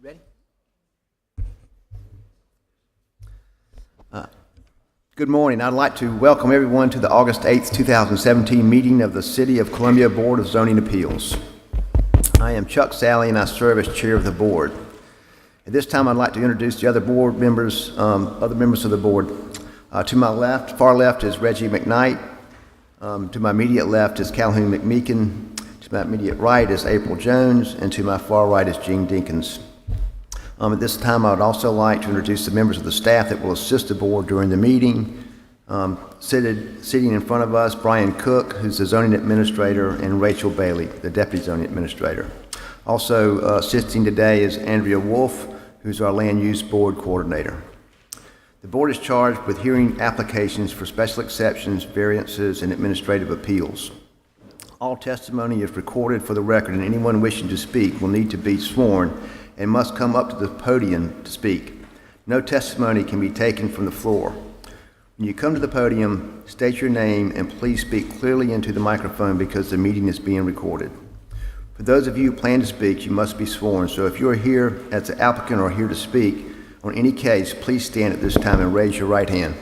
Ready? Good morning. I'd like to welcome everyone to the August 8th, 2017 meeting of the City of Columbia Board of Zoning Appeals. I am Chuck Sally and I serve as chair of the board. At this time, I'd like to introduce the other board members, other members of the board. To my left, far left is Reggie McKnight. To my immediate left is Calhoun McMeekin. To my immediate right is April Jones, and to my far right is Gene Dinkins. At this time, I would also like to introduce the members of the staff that will assist the board during the meeting. Sitting in front of us, Brian Cook, who's the zoning administrator, and Rachel Bailey, the deputy zoning administrator. Also assisting today is Andrea Wolf, who's our land use board coordinator. The board is charged with hearing applications for special exceptions, variances, and administrative appeals. All testimony is recorded for the record, and anyone wishing to speak will need to be sworn and must come up to the podium to speak. No testimony can be taken from the floor. When you come to the podium, state your name and please speak clearly into the microphone because the meeting is being recorded. For those of you who plan to speak, you must be sworn. So if you are here as an applicant or here to speak on any case, please stand at this time and raise your right hand.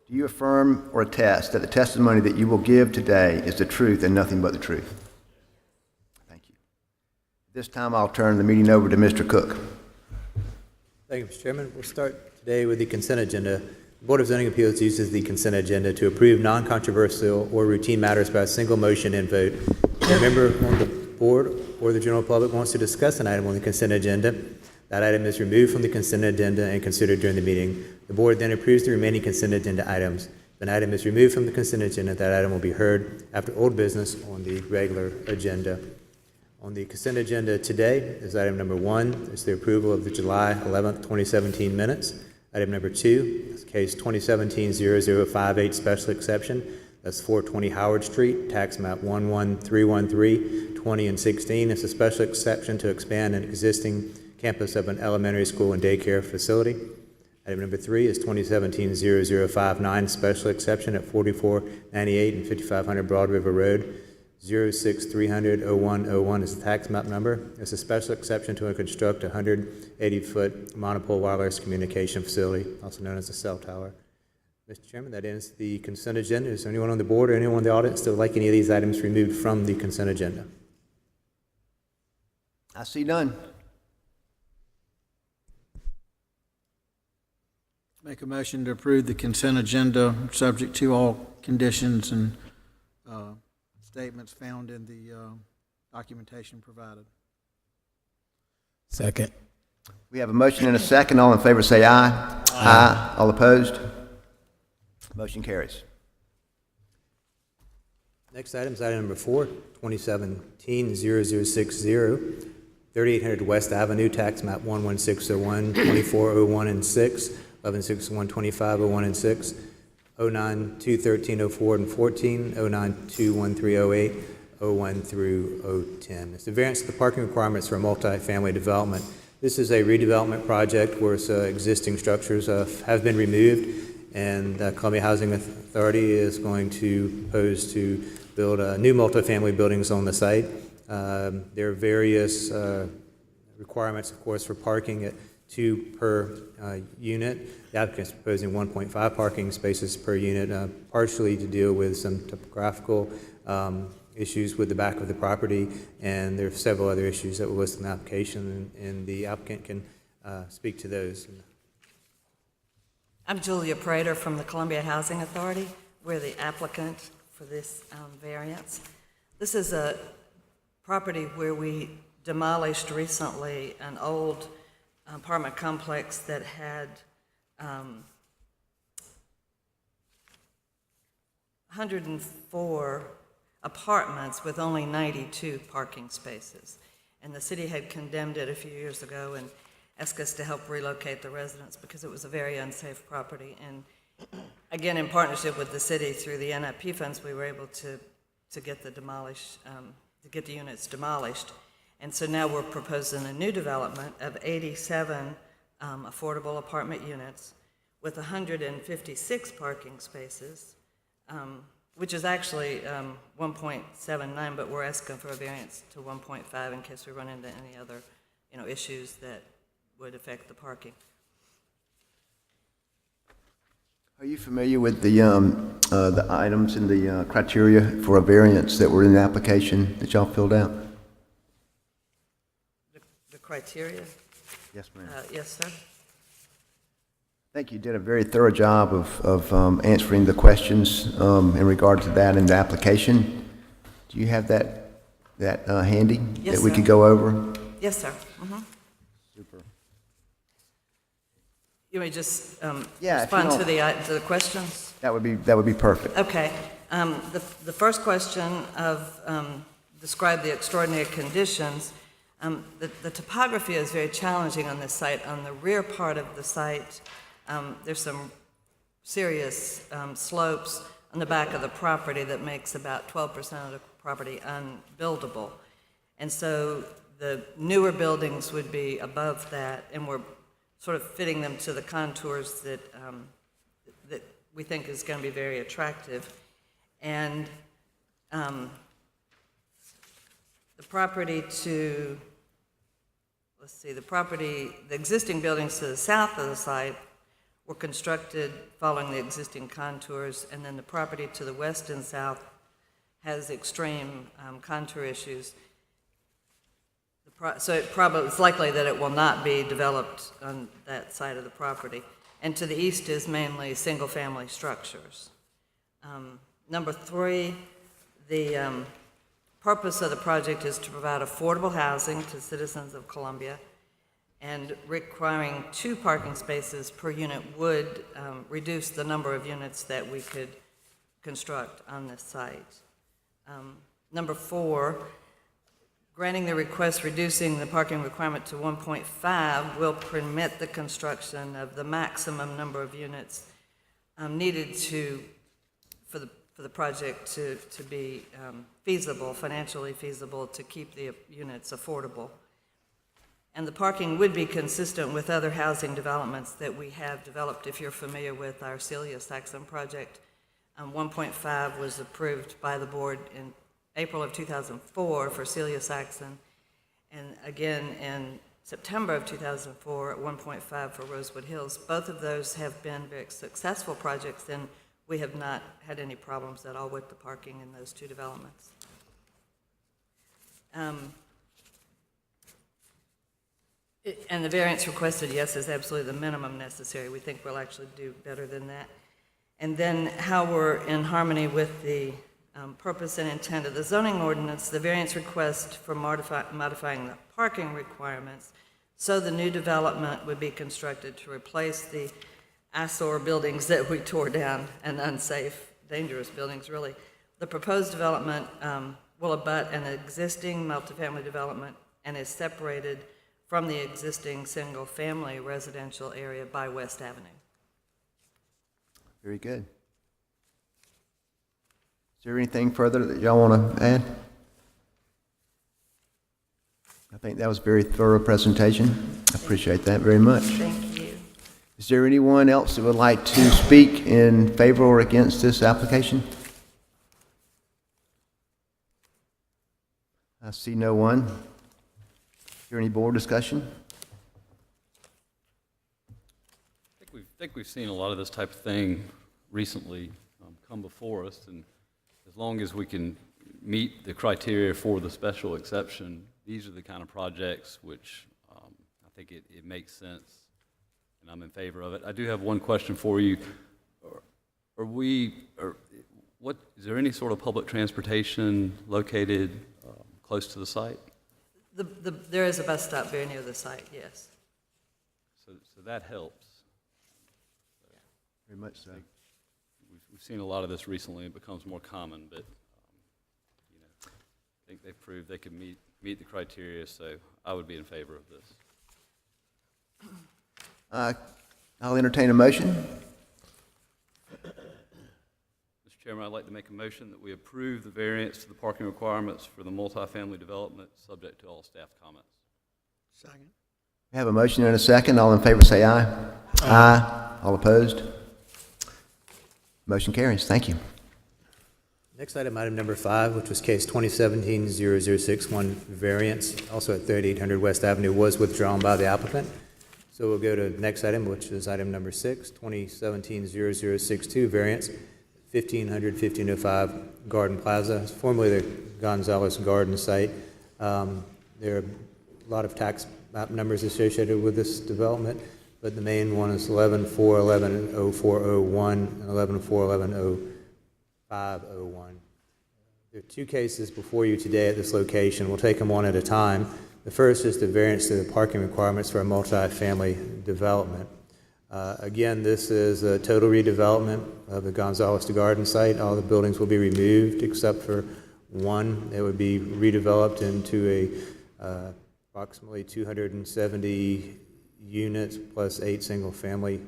Do you affirm or attest that the testimony that you will give today is the truth and nothing but the truth? Thank you. At this time, I'll turn the meeting over to Mr. Cook. Thank you, Mr. Chairman. We'll start today with the consent agenda. The Board of Zoning Appeals uses the consent agenda to approve non-controversial or routine matters by a single motion and vote. If a member on the board or the general public wants to discuss an item on the consent agenda, that item is removed from the consent agenda and considered during the meeting. The board then approves the remaining consent agenda items. If an item is removed from the consent agenda, that item will be heard after old business on the regular agenda. On the consent agenda today is item number 1, is the approval of the July 11th, 2017 minutes. Item number 2 is case 2017-0058 special exception. That's 420 Howard Street, tax map 11313, 20 and 16. It's a special exception to expand an existing campus of an elementary school and daycare facility. Item number 3 is 2017-0059 special exception at 4498 and 5500 Broad River Road. 06300-0101 is the tax map number. It's a special exception to construct a 180-foot monopole wireless communication facility, also known as a cell tower. Mr. Chairman, that ends the consent agenda. Is there anyone on the board or anyone in the audience that would like any of these items removed from the consent agenda? I see none. Make a motion to approve the consent agenda, subject to all conditions and statements found in the documentation provided. Second. We have a motion and a second. All in favor say aye. Aye. All opposed? Motion carries. Next item is item number 4, 2017-0060, 3800 West Avenue, tax map 11601, 2401 and 6, 1161, 2501 and 6, 09-213-04 and 14, 09-213-08, 01 through 010. It's the variance of the parking requirements for a multi-family development. This is a redevelopment project where existing structures have been removed, and Columbia Housing Authority is going to propose to build new multifamily buildings on the site. There are various requirements, of course, for parking at 2 per unit. The applicant is proposing 1.5 parking spaces per unit, partially to deal with some topographical issues with the back of the property, and there are several other issues that were listed in the application, and the applicant can speak to those. I'm Julia Prater from the Columbia Housing Authority. We're the applicant for this variance. This is a property where we demolished recently an old apartment complex that had 104 apartments with only 92 parking spaces. And the city had condemned it a few years ago and asked us to help relocate the residents because it was a very unsafe property. And again, in partnership with the city through the NIP funds, we were able to get the units demolished. And so now we're proposing a new development of 87 affordable apartment units with 156 parking spaces which is actually 1.79, but we're asking for a variance to 1.5 in case we run into any other, issues that would affect the parking. Are you familiar with the items and the criteria for a variance that were in the application that y'all filled out? The criteria? Yes, ma'am. Yes, sir. I think you did a very thorough job of answering the questions in regard to that in the application. Do you have that handy? Yes, that we sir. could go over? Yes, sir. Super. You may just Yeah, if you respond to don't- the questions? That would be perfect. Okay. The first question of describe the extraordinary conditions. The topography is very challenging on this site. On the rear part of the site, there's some serious slopes on the back of the property that makes about 12% of the property unbuildable. And so the newer buildings would be above that, and we're sort of fitting them to the contours that we think is going to be very attractive. And the property to, the existing buildings to the south of the site were constructed following the existing contours, and then the property to the west and south has extreme contour issues. So it's likely that it will not be developed on that side of the property. And to the east is mainly single-family structures. Number 3, the purpose of the project is to provide affordable housing to citizens of Columbia, and requiring 2 parking spaces per unit would reduce the number of units that we could construct on this site. Number 4, granting the request reducing the parking requirement to 1.5 will permit the construction of the maximum number of units needed for the project to be feasible, financially feasible, to keep the units affordable. And the parking would be consistent with other housing developments that we have developed. If you're familiar with our Celia Saxon project, 1.5 was approved by the board in April of 2004 for Celia Saxon, and again in September of 2004 at 1.5 for Rosewood Hills. Both of those have been very successful projects, and we have not had any problems at all with the parking in those 2 developments. And the variance requested, yes, is absolutely the minimum necessary. We think we'll actually do better than that. And then how we're in harmony with the purpose and intent of the zoning ordinance, the variance request for modifying the parking requirements, so the new development would be constructed to replace the eyesore buildings that we tore down, and unsafe, dangerous buildings, really. The proposed development will abut an existing multifamily development and is separated from the existing single-family residential area by West Avenue. Very good. Is there anything further that y'all want to add? I think that was a very thorough presentation. I appreciate that very much. Thank you. Is there anyone else that would like to speak in favor or against this application? I see no one. Is there any board discussion? I think we've seen a lot of this type of thing recently come before us, and as long as we can meet the criteria for the special exception, these are the kind of projects which I think it makes sense, and I'm in favor of it. I do have one question for you. Is there any sort of public transportation located close to the site? There is a bus stop very near the site, yes. So that helps. Very much so. We've seen a lot of this recently. It becomes more common, but I think they've proved they can meet the criteria, so I would be in favor of this. I'll entertain a motion. Mr. Chairman, I'd like to make a motion that we approve the variance to the parking requirements for the multifamily development, subject to all staff comments. Second. We have a motion and a second. All in favor say aye. Aye. All opposed? Motion carries. Thank you. Next item, item number 5, which was case 2017-0061, variance, also at 3800 West Avenue, was withdrawn by the applicant. So we'll go to the next item, which is item number 6, 2017-0062, variance, 1505 Garden Plaza, formerly the Gonzalez Garden site. There are a lot of tax map numbers associated with this development, but the main one is 11-4-11-0401 and 11-4-11-0501. There are 2 cases before you today at this location. We'll take them one at a time. The first is the variance to the parking requirements for a multifamily development. Again, this is a total redevelopment of the Gonzalez to Garden site. All the buildings will be removed except for one. It would be redeveloped into a approximately 270 units plus 8 single-family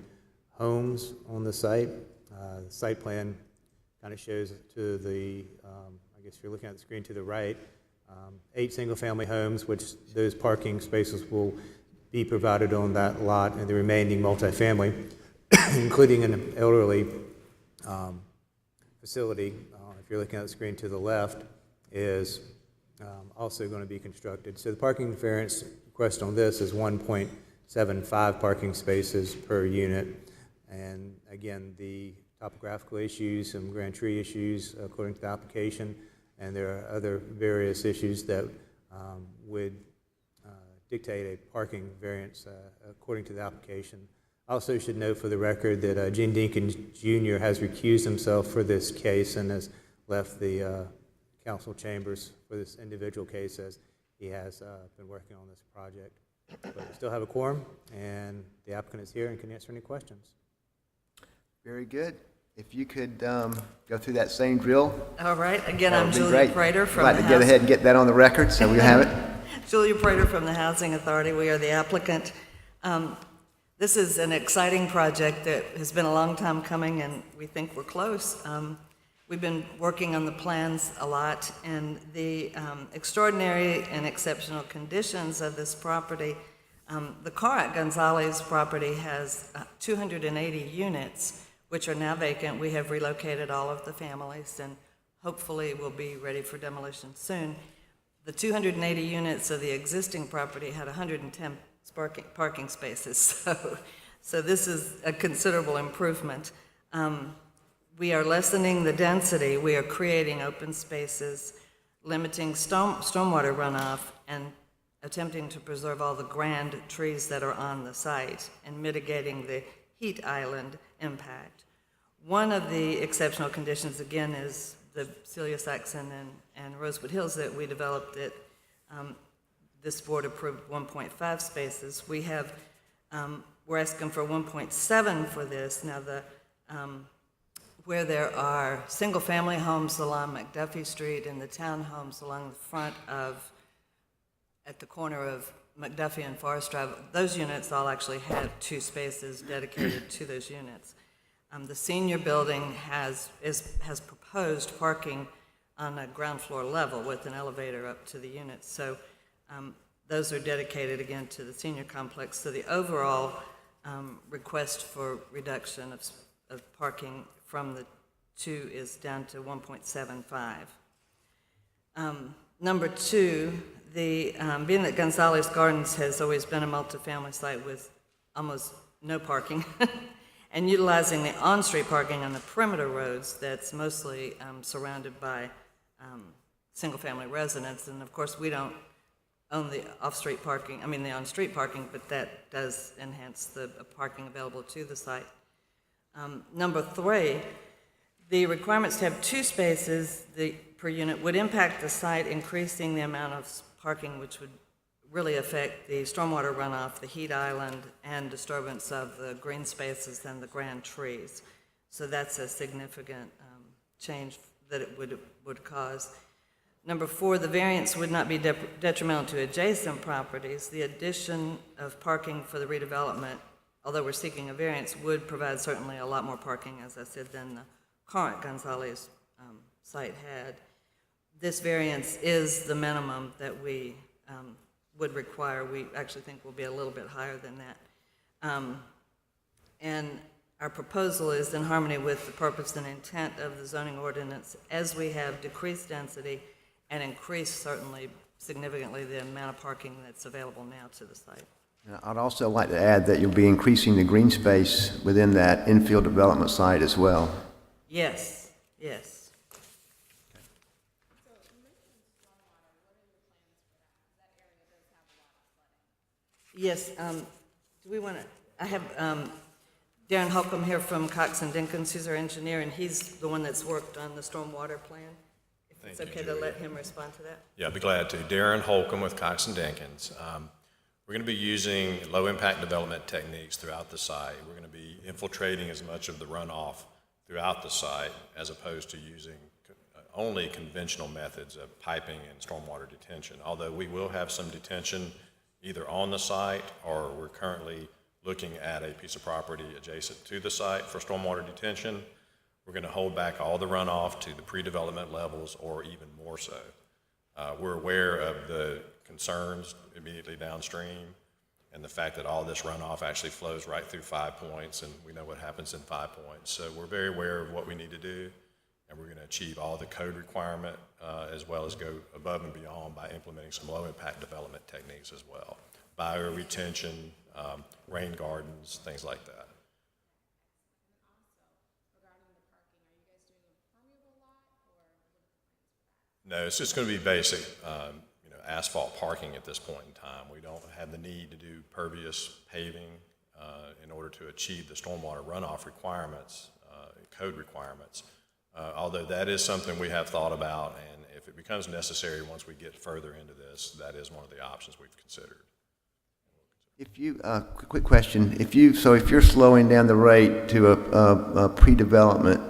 homes on the site. The site plan kind of shows to the, I guess you're looking at the screen to the right, 8 single-family homes, which those parking spaces will be provided on that lot, and the remaining multifamily, including an elderly facility, if you're looking at the screen to the left, is also going to be constructed. So the parking variance request on this is 1.75 parking spaces per unit. And again, the topographical issues, some grand tree issues according to the application, and there are other various issues that would dictate a parking variance according to the application. I also should note for the record that Gene Dinkins Jr. has recused himself for this case and has left the council chambers for this individual case as he has been working on this project. But we still have a quorum, and the applicant is here and can answer any questions. Very good. If you could go through that same drill. All right, again, that I'm would be Julia great. Prater from I'd the like to get ahead and get that on the record, so we have it. Julia Prater from the Housing Authority. We are the applicant. This is an exciting project that has been a long time coming, and we think we're close. We've been working on the plans a lot, and the extraordinary and exceptional conditions of this property. The Carr Gonzalez property has 280 units, which are now vacant. We have relocated all of the families, and hopefully will be ready for demolition soon. The 280 units of the existing property had 110 parking spaces, so this is a considerable improvement. We are lessening the density. We are creating open spaces, limiting stormwater runoff, and attempting to preserve all the grand trees that are on the site and mitigating the heat island impact. One of the exceptional conditions, again, is the Celia Saxon and Rosewood Hills that we developed that this board approved 1.5 spaces. We have, we're asking for 1.7 for this. Now, where there are single-family homes along McDuffie Street and the townhomes along the front of, at the corner of McDuffie and Forest Drive, those units all actually have 2 spaces dedicated to those units. The senior building has proposed parking on a ground floor level with an elevator up to the units. So those are dedicated again to the senior complex. So the overall request for reduction of parking from the 2 is down to 1.75. Number 2, being that Gonzalez Gardens has always been a multifamily site with almost no parking, and utilizing the on-street parking on the perimeter roads that's mostly surrounded by single-family residents. And of course, we don't own the off-street parking, the on-street parking, but that does enhance the parking available to the site. Number 3, the requirements to have 2 spaces per unit would impact the site, increasing the amount of parking, which would really affect the stormwater runoff, the heat island, and disturbance of the green spaces and the grand trees. So that's a significant change that it would cause. Number 4, the variance would not be detrimental to adjacent properties. The addition of parking for the redevelopment, although we're seeking a variance, would provide certainly a lot more parking, as I said, than the current Gonzalez site had. This variance is the minimum that we would require. We actually think will be a little bit higher than that. And our proposal is in harmony with the purpose and intent of the zoning ordinance as we have decreased density and increased certainly significantly the amount of parking that's available now to the site. And I'd also like to add that you'll be increasing the green space within that infill development site as well. Yes, yes. Yes, do we want to, I have Darren Holcomb here from Cox and Dinkins, who's our engineer, and he's the one that's worked on the stormwater plan. If it's Thank you, okay to Julia. let him respond to that? Yeah, I'd be glad to. Darren Holcomb with Cox and Dinkins. We're going to be using low-impact development techniques throughout the site. We're going to be infiltrating as much of the runoff throughout the site as opposed to using only conventional methods of piping and stormwater detention. Although we will have some detention either on the site or we're currently looking at a piece of property adjacent to the site for stormwater detention. We're going to hold back all the runoff to the pre-development levels or even more so. We're aware of the concerns immediately downstream and the fact that all this runoff actually flows right through 5 Points, and we know what happens in 5 Points. So we're very aware of what we need to do, and we're going to achieve all the code requirement as well as go above and beyond by implementing some low-impact development techniques as well. Bioretention, rain gardens, things like that. No, it's just going to be basic, asphalt parking at this point in time. We don't have the need to do pervious paving in order to achieve the stormwater runoff requirements, code requirements. Although that is something we have thought about, and if it becomes necessary once we get further into this, that is one of the options we've considered. If you, quick question, if you're slowing down the rate to a pre-development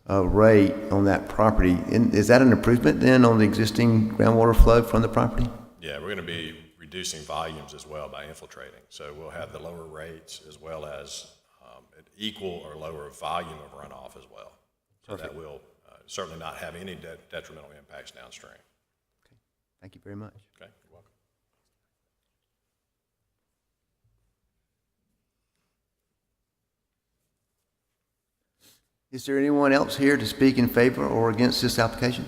rate on that property, is that an improvement then on the existing groundwater flow from the property? Yeah, we're going to be reducing volumes as well by infiltrating. So we'll have the lower rates as well as an equal or lower volume of runoff as well. So that will certainly not have any detrimental impacts downstream. Okay. Thank you very much. Okay, you're welcome. Is there anyone else here to speak in favor or against this application?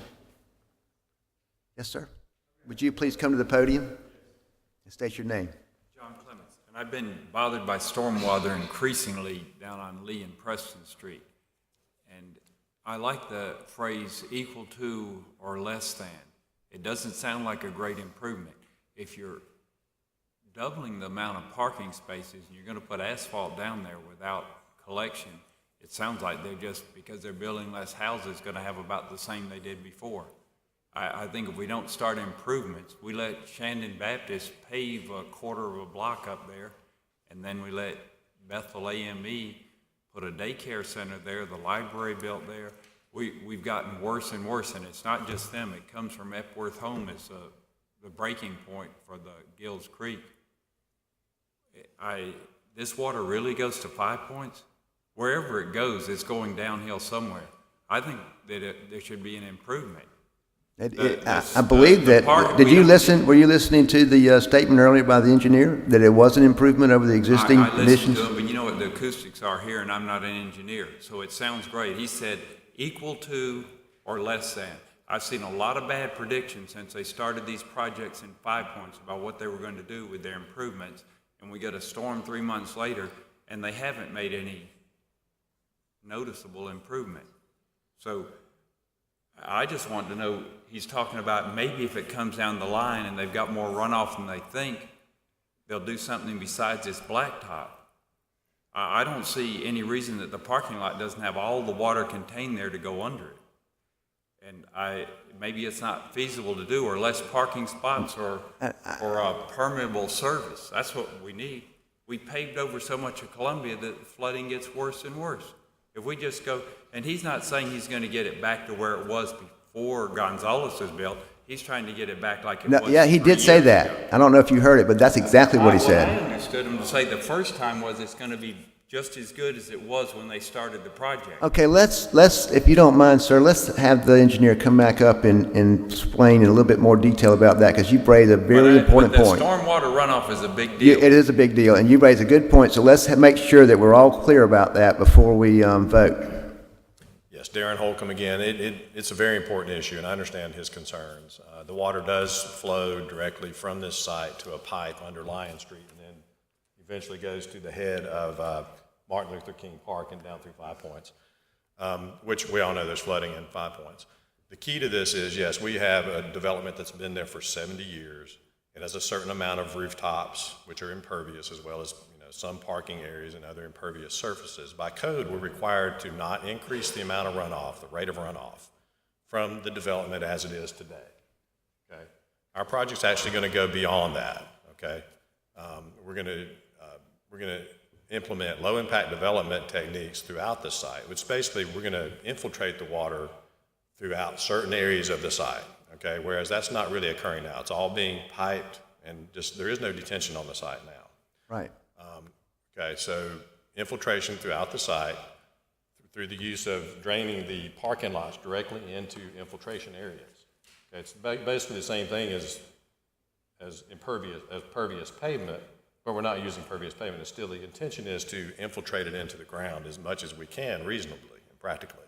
Yes, sir. Would you please come to the podium and state your name? John Clements, and I've been bothered by stormwater increasingly down on Lee and Preston Street. And I like the phrase equal to or less than. It doesn't sound like a great improvement. If you're doubling the amount of parking spaces and you're going to put asphalt down there without collection, it sounds like they're just, because they're building less houses, going to have about the same they did before. I think if we don't start improvements, we let Shandon Baptist pave a quarter of a block up there, and then we let Bethel AME put a daycare center there, the library built there. We've gotten worse and worse, and it's not just them. It comes from Epworth Home as the breaking point for the Gills Creek. This water really goes to 5 Points? Wherever it goes, it's going downhill somewhere. I think that there should be an improvement. I believe that, were you listening to the statement earlier by the engineer, that it was an improvement over the existing I conditions? listened to him, but you know what the acoustics are here, and I'm not an engineer, so it sounds great. He said equal to or less than. I've seen a lot of bad predictions since they started these projects in 5 Points about what they were going to do with their improvements, and we get a storm 3 months later, and they haven't made any noticeable improvement. So I just want to know, he's talking about maybe if it comes down the line and they've got more runoff than they think, they'll do something besides this blacktop. I don't see any reason that the parking lot doesn't have all the water contained there to go under it. And maybe it's not feasible to do, or less parking spots, or a permeable surface. That's what we need. We paved over so much of Columbia that flooding gets worse and worse. If we just go, and he's not saying he's going to get it back to where it was before Gonzales was built. He's trying to get it back like it was. Yeah, he 3 did say years that. ago. I don't know if you heard it, but that's exactly what he Well, said. I understood him to say the first time was it's going to be just as good as it was when they started the project. Okay, let's, if you don't mind, sir, let's have the engineer come back up and explain in a little bit more detail about that, because you've raised a very important But point. the stormwater runoff is a big You- deal. It is a big deal, and you raise a good point, so let's make sure that we're all clear about that before we vote. Yes, Darren Holcomb again. It's a very important issue, and I understand his concerns. The water does flow directly from this site to a pipe under Lion Street, and then eventually goes to the head of Martin Luther King Park and down through Five Points, which we all know there's flooding in Five Points. The key to this is, yes, we have a development that's been there for 70 years. It has a certain amount of rooftops, which are impervious, as well as some parking areas and other impervious surfaces. By code, we're required to not increase the amount of runoff, the rate of runoff, from the development as it is today. Okay, our project's actually going to go beyond that. Okay, we're going to implement low-impact development techniques throughout the site, which basically we're going to infiltrate the water throughout certain areas of the site. Okay, whereas that's not really occurring now. It's all being piped, and just there is no detention on the site now. Right. Okay, so infiltration throughout the site through the use of draining the parking lots directly into infiltration areas. Okay, it's basically the same thing as pervious pavement, but we're not using pervious pavement. It's still, the intention is to infiltrate it into the ground as much as we can reasonably and practically.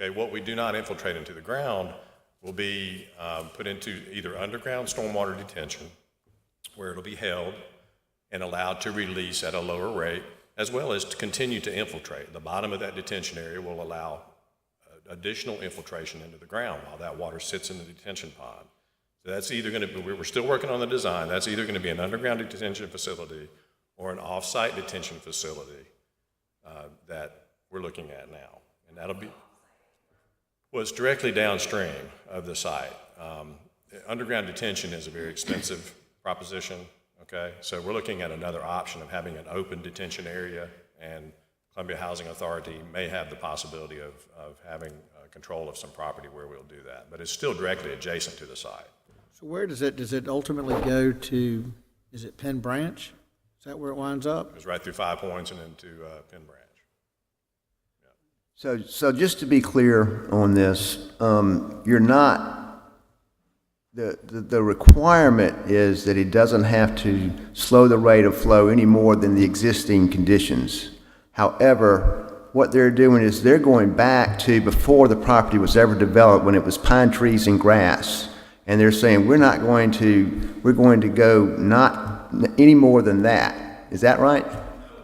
Okay, what we do not infiltrate into the ground will be put into either underground stormwater detention, where it'll be held and allowed to release at a lower rate, as well as to continue to infiltrate. The bottom of that detention area will allow additional infiltration into the ground while that water sits in the detention pond. So that's either going to be, we're still working on the design, that's either going to be an underground detention facility or an off-site detention facility that we're looking at now. And that'll be, well, it's directly downstream of the site. Underground detention is a very expensive proposition. Okay, so we're looking at another option of having an open detention area, and Columbia Housing Authority may have the possibility of having control of some property where we'll do that, but it's still directly adjacent to the site. So where does it ultimately go to, is it Penn Branch? Is that where it winds up? It goes right through Five Points and into Penn Branch. So just to be clear on this, you're not, the requirement is that it doesn't have to slow the rate of flow any more than the existing conditions. However, what they're doing is they're going back to before the property was ever developed, when it was pine trees and grass. And they're saying, we're going to go not any more than that. Is that right?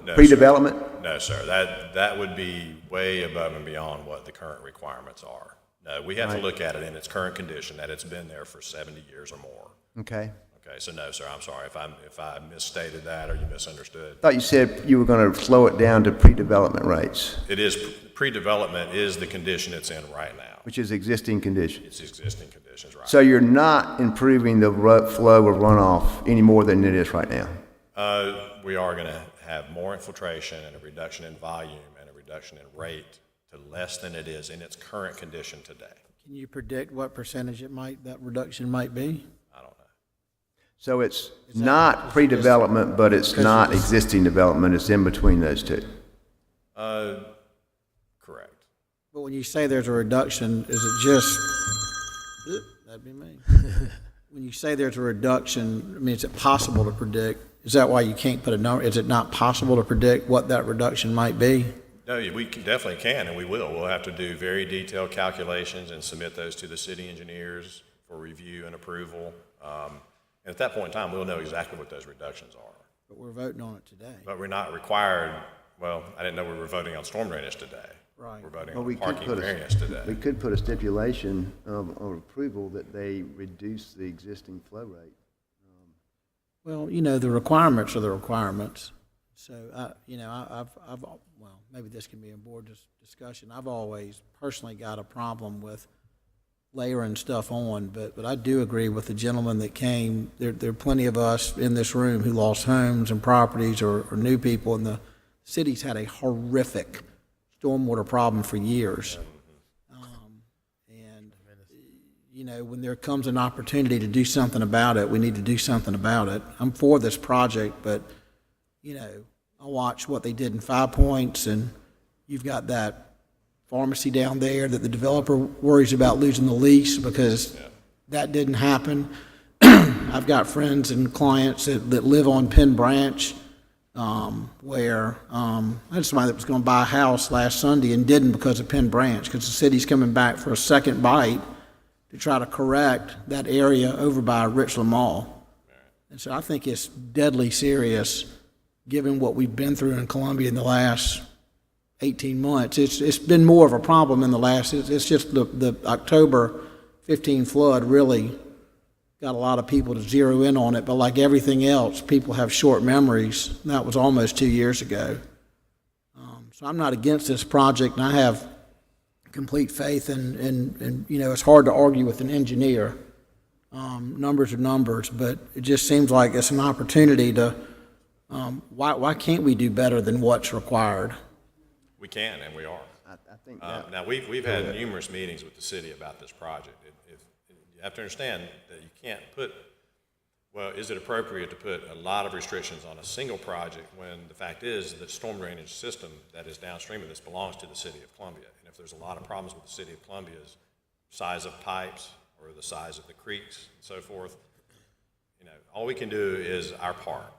No, Pre-development? sir. No, sir. That would be way above and beyond what the current requirements are. No, we have to look at it in its current condition, that it's been there for 70 years or more. Okay. Okay, so no, sir, I'm sorry if I misstated that or you misunderstood. I thought you said you were going to slow it down to pre-development rates, It is, pre-development is the condition it's in right now. which is existing conditions. It's existing conditions, right? So you're not improving the flow of runoff any more than it is right now? We are going to have more infiltration and a reduction in volume and a reduction in rate to less than it is in its current condition today. Can you predict what percentage that reduction might be? I don't know. So it's not pre-development, but it's not existing development, it's in between those two? Correct. But when you say there's a reduction, is it just, that'd be me. When you say there's a reduction, I mean, is it possible to predict? Is that why you can't put a number? Is it not possible to predict what that reduction might be? No, definitely can, and we will. We'll have to do very detailed calculations and submit those to the city engineers for review and approval. And at that point in time, we'll know exactly what those reductions are. But we're voting on it today. But we're not required, well, I didn't know we were voting on storm drainage today. Right. We're voting Well, on we could parking put variance today. we could put a stipulation of approval that they reduce the existing flow rate. Well, the requirements are the requirements. So, well, maybe this can be a board discussion. I've always personally got a problem with layering stuff on, but I do agree with the gentleman that came. There are plenty of us in this room who lost homes and properties or knew people, and the city's had a horrific stormwater problem for years. When there comes an opportunity to do something about it, we need to do something about it. I'm for this project, but, I watched what they did in Five Points, and you've got that pharmacy down there that the developer worries about losing the lease because that didn't happen. I've got friends and clients that live on Penn Branch, where I had somebody that was going to buy a house last Sunday and didn't because of Penn Branch, because the city's coming back for a second bite to try to correct that area over by Richland Mall. And so I think it's deadly serious, given what we've been through in Columbia in the last 18 months. It's been more of a problem in the last, it's just the October 15 flood really got a lot of people to zero in on it, but like everything else, people have short memories. That was almost 2 years ago. So I'm not against this project, and I have complete faith in you know, it's hard to argue with an engineer. Numbers are numbers, but it just seems like it's an opportunity to, why can't we do better than what's required? We can, and we are. I think that, Now, we've had numerous meetings with the city about this project. You have to understand that you can't put, well, is it appropriate to put a lot of restrictions on a single project when the fact is that storm drainage system that is downstream of this belongs to the city of Columbia? And if there's a lot of problems with the city of Columbia's size of pipes or the size of the creeks and so forth, you know, all we can do is our part,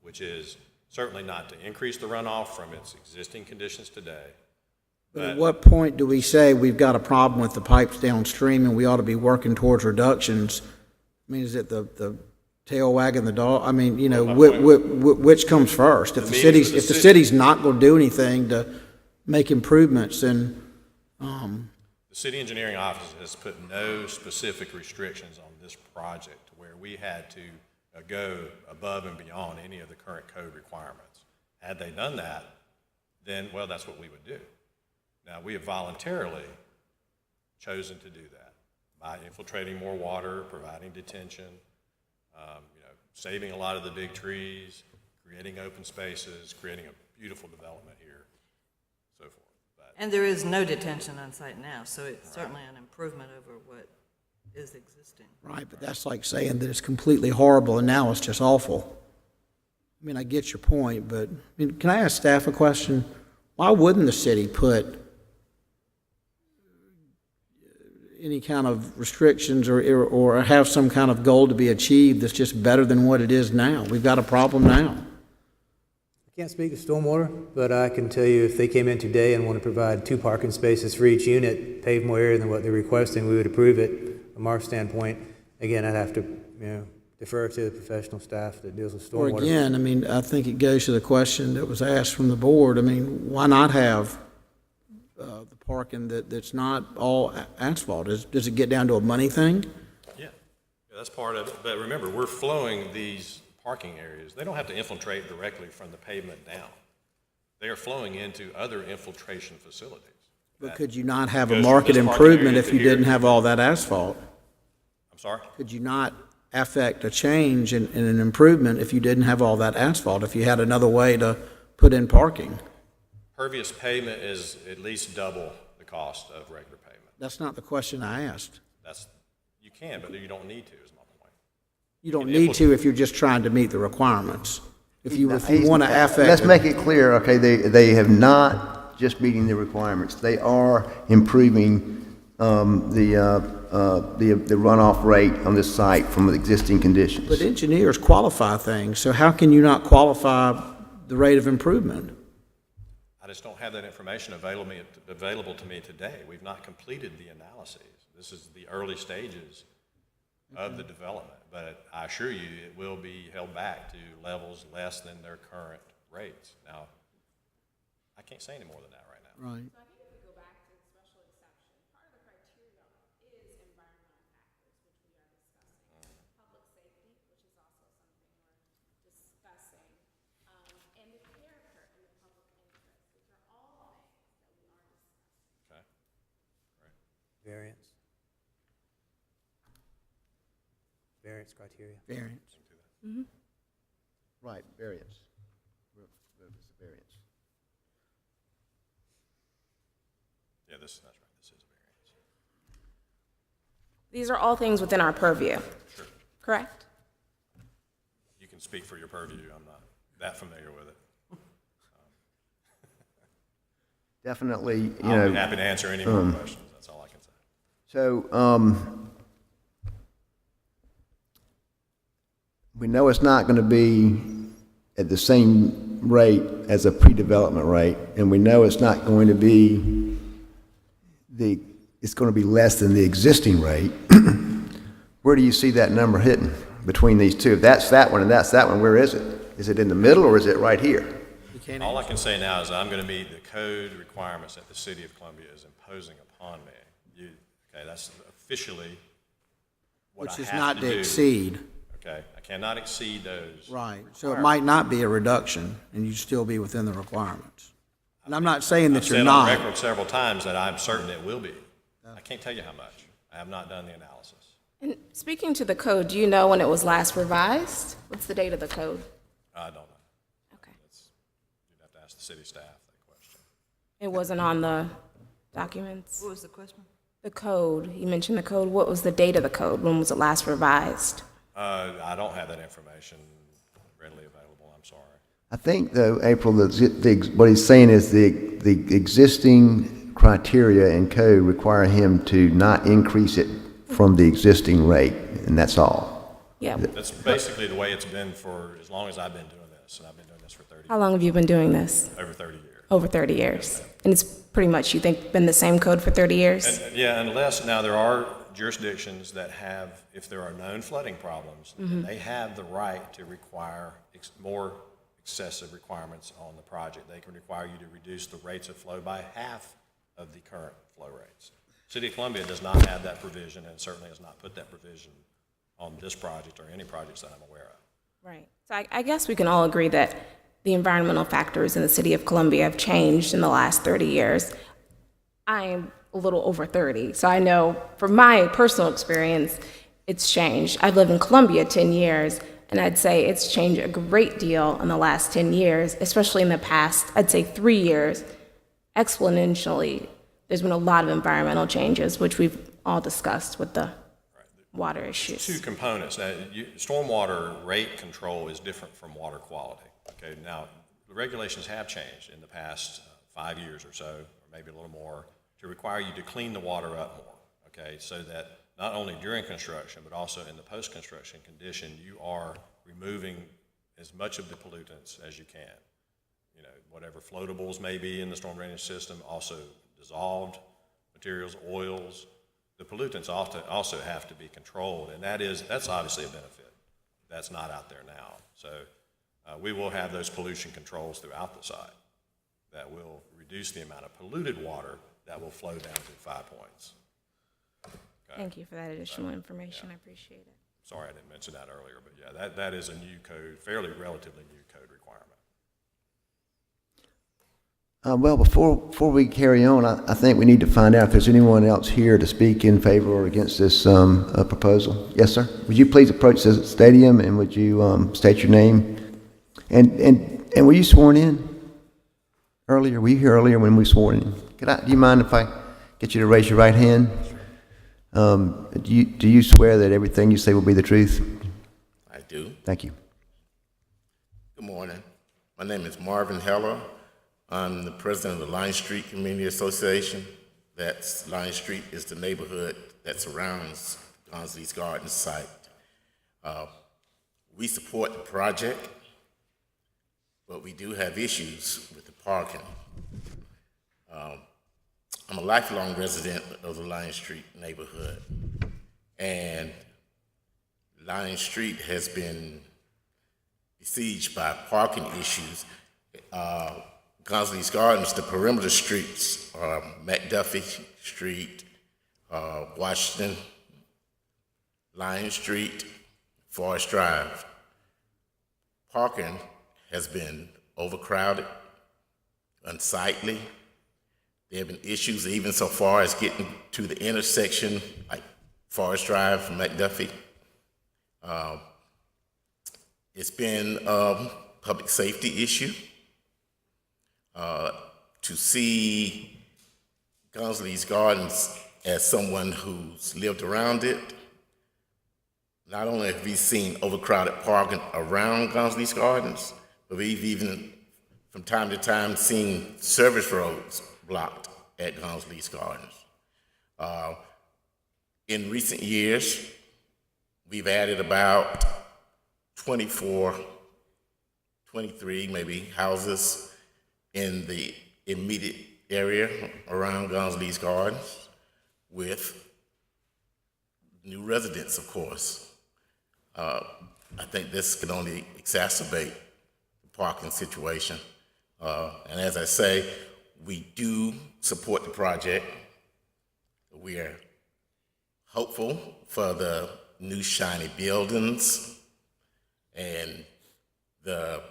which is certainly not to increase the runoff from its existing conditions today. But at what point do we say we've got a problem with the pipes downstream and we ought to be working towards reductions? I mean, is it the tail wagging the dog? I mean, you know, which comes first? If the city's not going to do anything to make improvements, then The city engineering office has put no specific restrictions on this project where we had to go above and beyond any of the current code requirements. Had they done that, then, well, that's what we would do. Now, we have voluntarily chosen to do that by infiltrating more water, providing detention, you know, saving a lot of the big trees, creating open spaces, creating a beautiful development here, so forth. But And there is no detention on site now, so it's certainly an improvement over what is existing. right, but that's like saying that it's completely horrible and now it's just awful. I mean, I get your point, but, I mean, can I ask staff a question? Why wouldn't the city put any kind of restrictions or have some kind of goal to be achieved that's just better than what it is now? We've got a problem now. I can't speak to stormwater, but I can tell you if they came in today and want to provide 2 parking spaces for each unit, pave more area than what they're requesting, we would approve it from our standpoint. Again, I'd have to, you know, defer to the professional staff that deals with Or stormwater. again, I mean, I think it goes to the question that was asked from the board. I mean, why not have the parking that's not all asphalt? Does it get down to a money thing? yeah, that's part of it. But remember, we're flowing these parking areas. They don't have to infiltrate directly from the pavement down. They are flowing into other infiltration facilities. But could you not have a goes from market this parking improvement area if to you here. didn't have all that asphalt? I'm sorry? Could you not affect a change and an improvement if you didn't have all that asphalt, if you had another way to put in parking? Pervious pavement is at least double the cost of regular pavement. That's not the question I asked. You can, but you don't need to, is my point. You don't need to if you're just trying to meet the requirements. If you want to affect. let's make it clear, okay, they have not just meeting the requirements. They are improving the runoff rate on this site from the existing conditions. But engineers qualify things, so how can you not qualify the rate of improvement? I just don't have that information available to me today. We've not completed the analyses. This is the early stages of the development, but I assure you it will be held back to levels less than their current rates. Now, I can't say any more than that right now. Right. So I think if we go back to the special exception, part of the criteria is environmental factors, which we are discussing. Public safety, which is also something we're discussing, and the character and the public interest, which are all things that we are discussing. Okay. Variance. Variance criteria. Variance. Right, variance. Variance. Yeah, that's right. This is a variance. These are all things within our purview, Sure. correct? You can speak for your purview. I'm not that familiar with it. definitely, you I'll know. be happy to answer any more questions. That's all I can say. So, we know it's not going to be at the same rate as a pre-development rate, and we know it's not going to be it's going to be less than the existing rate. Where do you see that number hitting between these two? If that's that one and that's that one, where is it? Is it in the middle or is it right here? You can't All I can say now is I'm going to meet the code requirements that the city of Columbia is imposing upon me. Okay, that's officially what I Which is have not to to do. exceed, Okay, I cannot exceed those. right. So it might not be a reduction, and you'd still be within the requirements. And I'm not saying that I've you're said on not. record several times that I'm certain it will be. I can't tell you how much. I have not done the analysis. And speaking to the code, do you know when it was last revised? What's the date of the code? I don't know. Okay. You'd have to ask the city staff that question. It wasn't on the documents? What was the question? The code, you mentioned the code. What was the date of the code? When was it last revised? I don't have that information readily available. I'm sorry. I think, though, April, what he's saying is the existing criteria and code require him to not increase it from the existing rate, and that's all. Yeah. That's basically the way it's been for as long as I've been doing this, and I've been doing this for How long have you been doing this? over 30 years. Over 30 years. And it's pretty much, you think, been the same code for 30 years? And, yeah, unless, now there are jurisdictions that have, if there are known flooding problems, they have the right to require more excessive requirements on the project. They can require you to reduce the rates of flow by half of the current flow rates. City of Columbia does not have that provision and certainly has not put that provision on this project or any projects that I'm aware of. Right. So I guess we can all agree that the environmental factors in the city of Columbia have changed in the last 30 years. I am a little over 30, so I know from my personal experience, it's changed. I've lived in Columbia 10 years, and I'd say it's changed a great deal in the last 10 years, especially in the past, I'd say 3 years. Exponentially, there's been a lot of environmental changes, which we've all discussed with the water issues. Two components. Now, stormwater rate control is different from water quality. Okay, now, the regulations have changed in the past 5 years or so, or maybe a little more, to require you to clean the water up more, okay, so that not only during construction, but also in the post-construction condition, you are removing as much of the pollutants as you can. You know, whatever floatables may be in the storm drainage system, also dissolved materials, oils. The pollutants also have to be controlled, and that's obviously a benefit. That's not out there now. So we will have those pollution controls throughout the site that will reduce the amount of polluted water that will flow down to 5 points. Okay. Thank you for that additional information. I appreciate it. Sorry I didn't mention that earlier, but yeah, that is a new code, fairly relatively new code requirement. Well, before we carry on, I think we need to find out if there's anyone else here to speak in favor or against this proposal. Yes, sir. Would you please approach the stadium and would you state your name? And were you sworn in earlier? Were you here earlier when we swore in? Do you mind if I get you to raise your right hand? Do you swear that everything you say will be the truth? I do. Thank you. Good morning. My name is Marvin Heller. I'm the president of the Lion Street Community Association. That's Lion Street is the neighborhood that surrounds Gonzales Gardens site. We support the project, but we do have issues with the parking. I'm a lifelong resident of the Lion Street neighborhood, and Lion Street has been besieged by parking issues. Gonzales Gardens, the perimeter streets are McDuffie Street, Washington, Lion Street, Forest Drive. Parking has been overcrowded, unsightly. There have been issues even so far as getting to the intersection, like Forest Drive from McDuffie. It's been a public safety issue. To see Gonzales Gardens as someone who's lived around it, not only have we seen overcrowded parking around Gonzales Gardens, but we've even from time to time seen service roads blocked at Gonzales Gardens. In recent years, we've added about 24, 23 maybe houses in the immediate area around Gonzales Gardens with new residents, of course. I think this can only exacerbate the parking situation. And as I say, we do support the project. We are hopeful for the new shiny buildings and the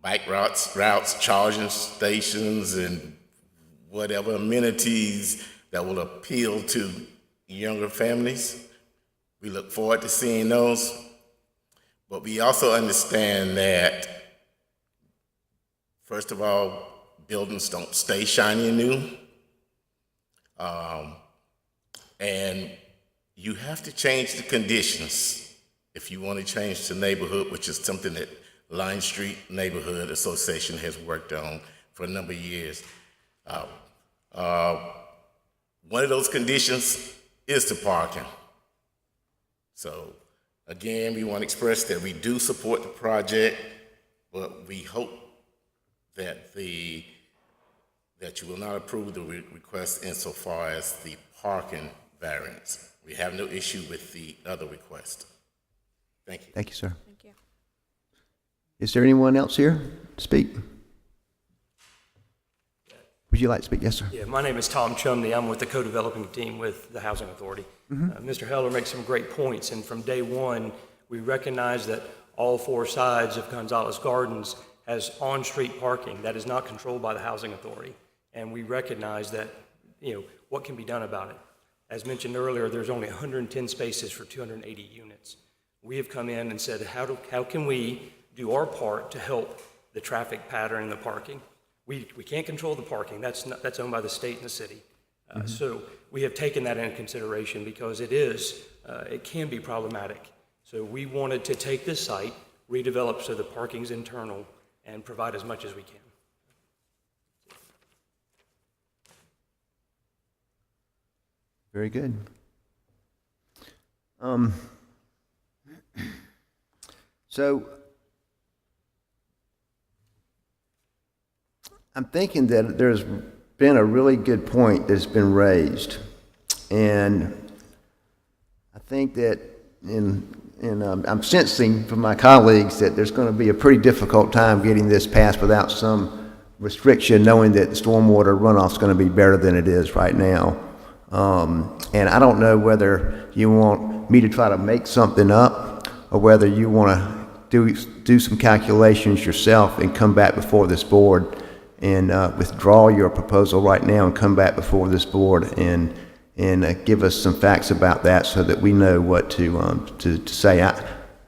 bike routes, charging stations, and whatever amenities that will appeal to younger families. We look forward to seeing those. But we also understand that, first of all, buildings don't stay shiny and new. And you have to change the conditions if you want to change the neighborhood, which is something that Line Street Neighborhood Association has worked on for a number of years. One of those conditions is the parking. So again, we want to express that we do support the project, but we hope that that you will not approve the request insofar as the parking variance. We have no issue with the other request. Thank you. Thank you, sir. Thank you. Is there anyone else here to speak? Would you like to speak? Yes, sir. Yeah, my name is Tom Chumney. I'm with the co-developing team with the Housing Authority. Mr. Heller makes some great points, and from day one, we recognize that all four sides of Gonzales Gardens has on-street parking that is not controlled by the Housing Authority, and we recognize that, what can be done about it. As mentioned earlier, there's only 110 spaces for 280 units. We have come in and said, how can we do our part to help the traffic pattern and the parking? We can't control the parking. That's owned by the state and the city. So we have taken that into consideration because it can be problematic. So we wanted to take this site, redevelop so the parking's internal, and provide as much as we can. Very good. So I'm thinking that there's been a really good point that's been raised, and I think that I'm sensing from my colleagues that there's going to be a pretty difficult time getting this passed without some restriction, knowing that the stormwater runoff is going to be better than it is right now. And I don't know whether you want me to try to make something up or whether you want to do some calculations yourself and come back before this board and withdraw your proposal right now and come back before this board and give us some facts about that so that we know what to say.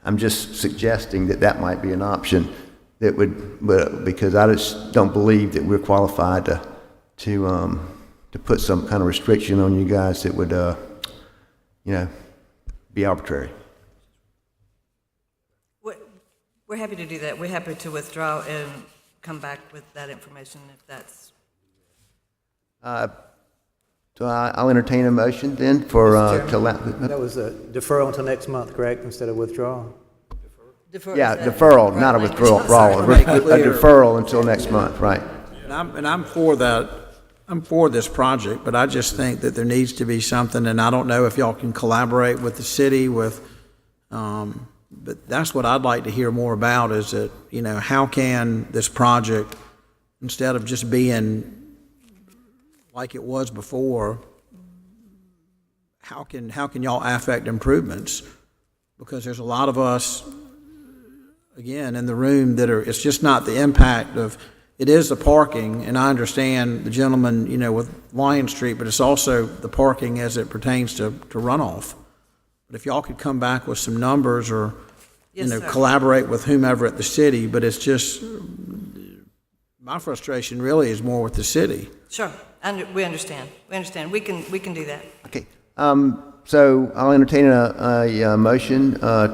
I'm just suggesting that might be an option that would, because I just don't believe that we're qualified to put some kind of restriction on you guys that would, be arbitrary. We're happy to do that. We're happy to withdraw and come back with that information if that's... So I'll entertain a motion then for, That was a deferral until next month, correct, instead of withdrawal? yeah, deferral, not a withdrawal, a deferral until next month, right? And I'm for that. I'm for this project, but I just think that there needs to be something, and I don't know if y'all can collaborate with the city but that's what I'd like to hear more about is that, how can this project, instead of just being like it was before, how can y'all affect improvements? Because there's a lot of us, again, in the room it's just not the impact of, it is the parking, and I understand the gentleman, with Lion Street, but it's also the parking as it pertains to runoff. But if y'all could come back with some numbers or, Yes, sir. collaborate with whomever at the city, but it's just, my frustration really is more with the city. Sure, we understand. We can do that. Okay. So I'll entertain a motion to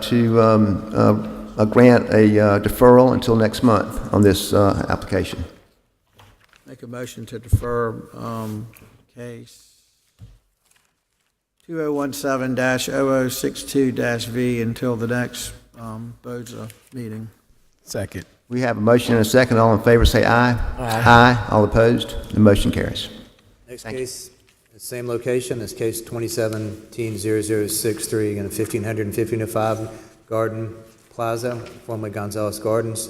grant a deferral until next month on this application. Make a motion to defer case 2017-0062-V until the next BOZA meeting. Second. We have a motion and a second. All in favor, say aye. Aye. All opposed? The motion carries. Next Thank you. case, the same location, is case 2017-0063, again, 1505 Garden Plaza, formerly Gonzalez Gardens,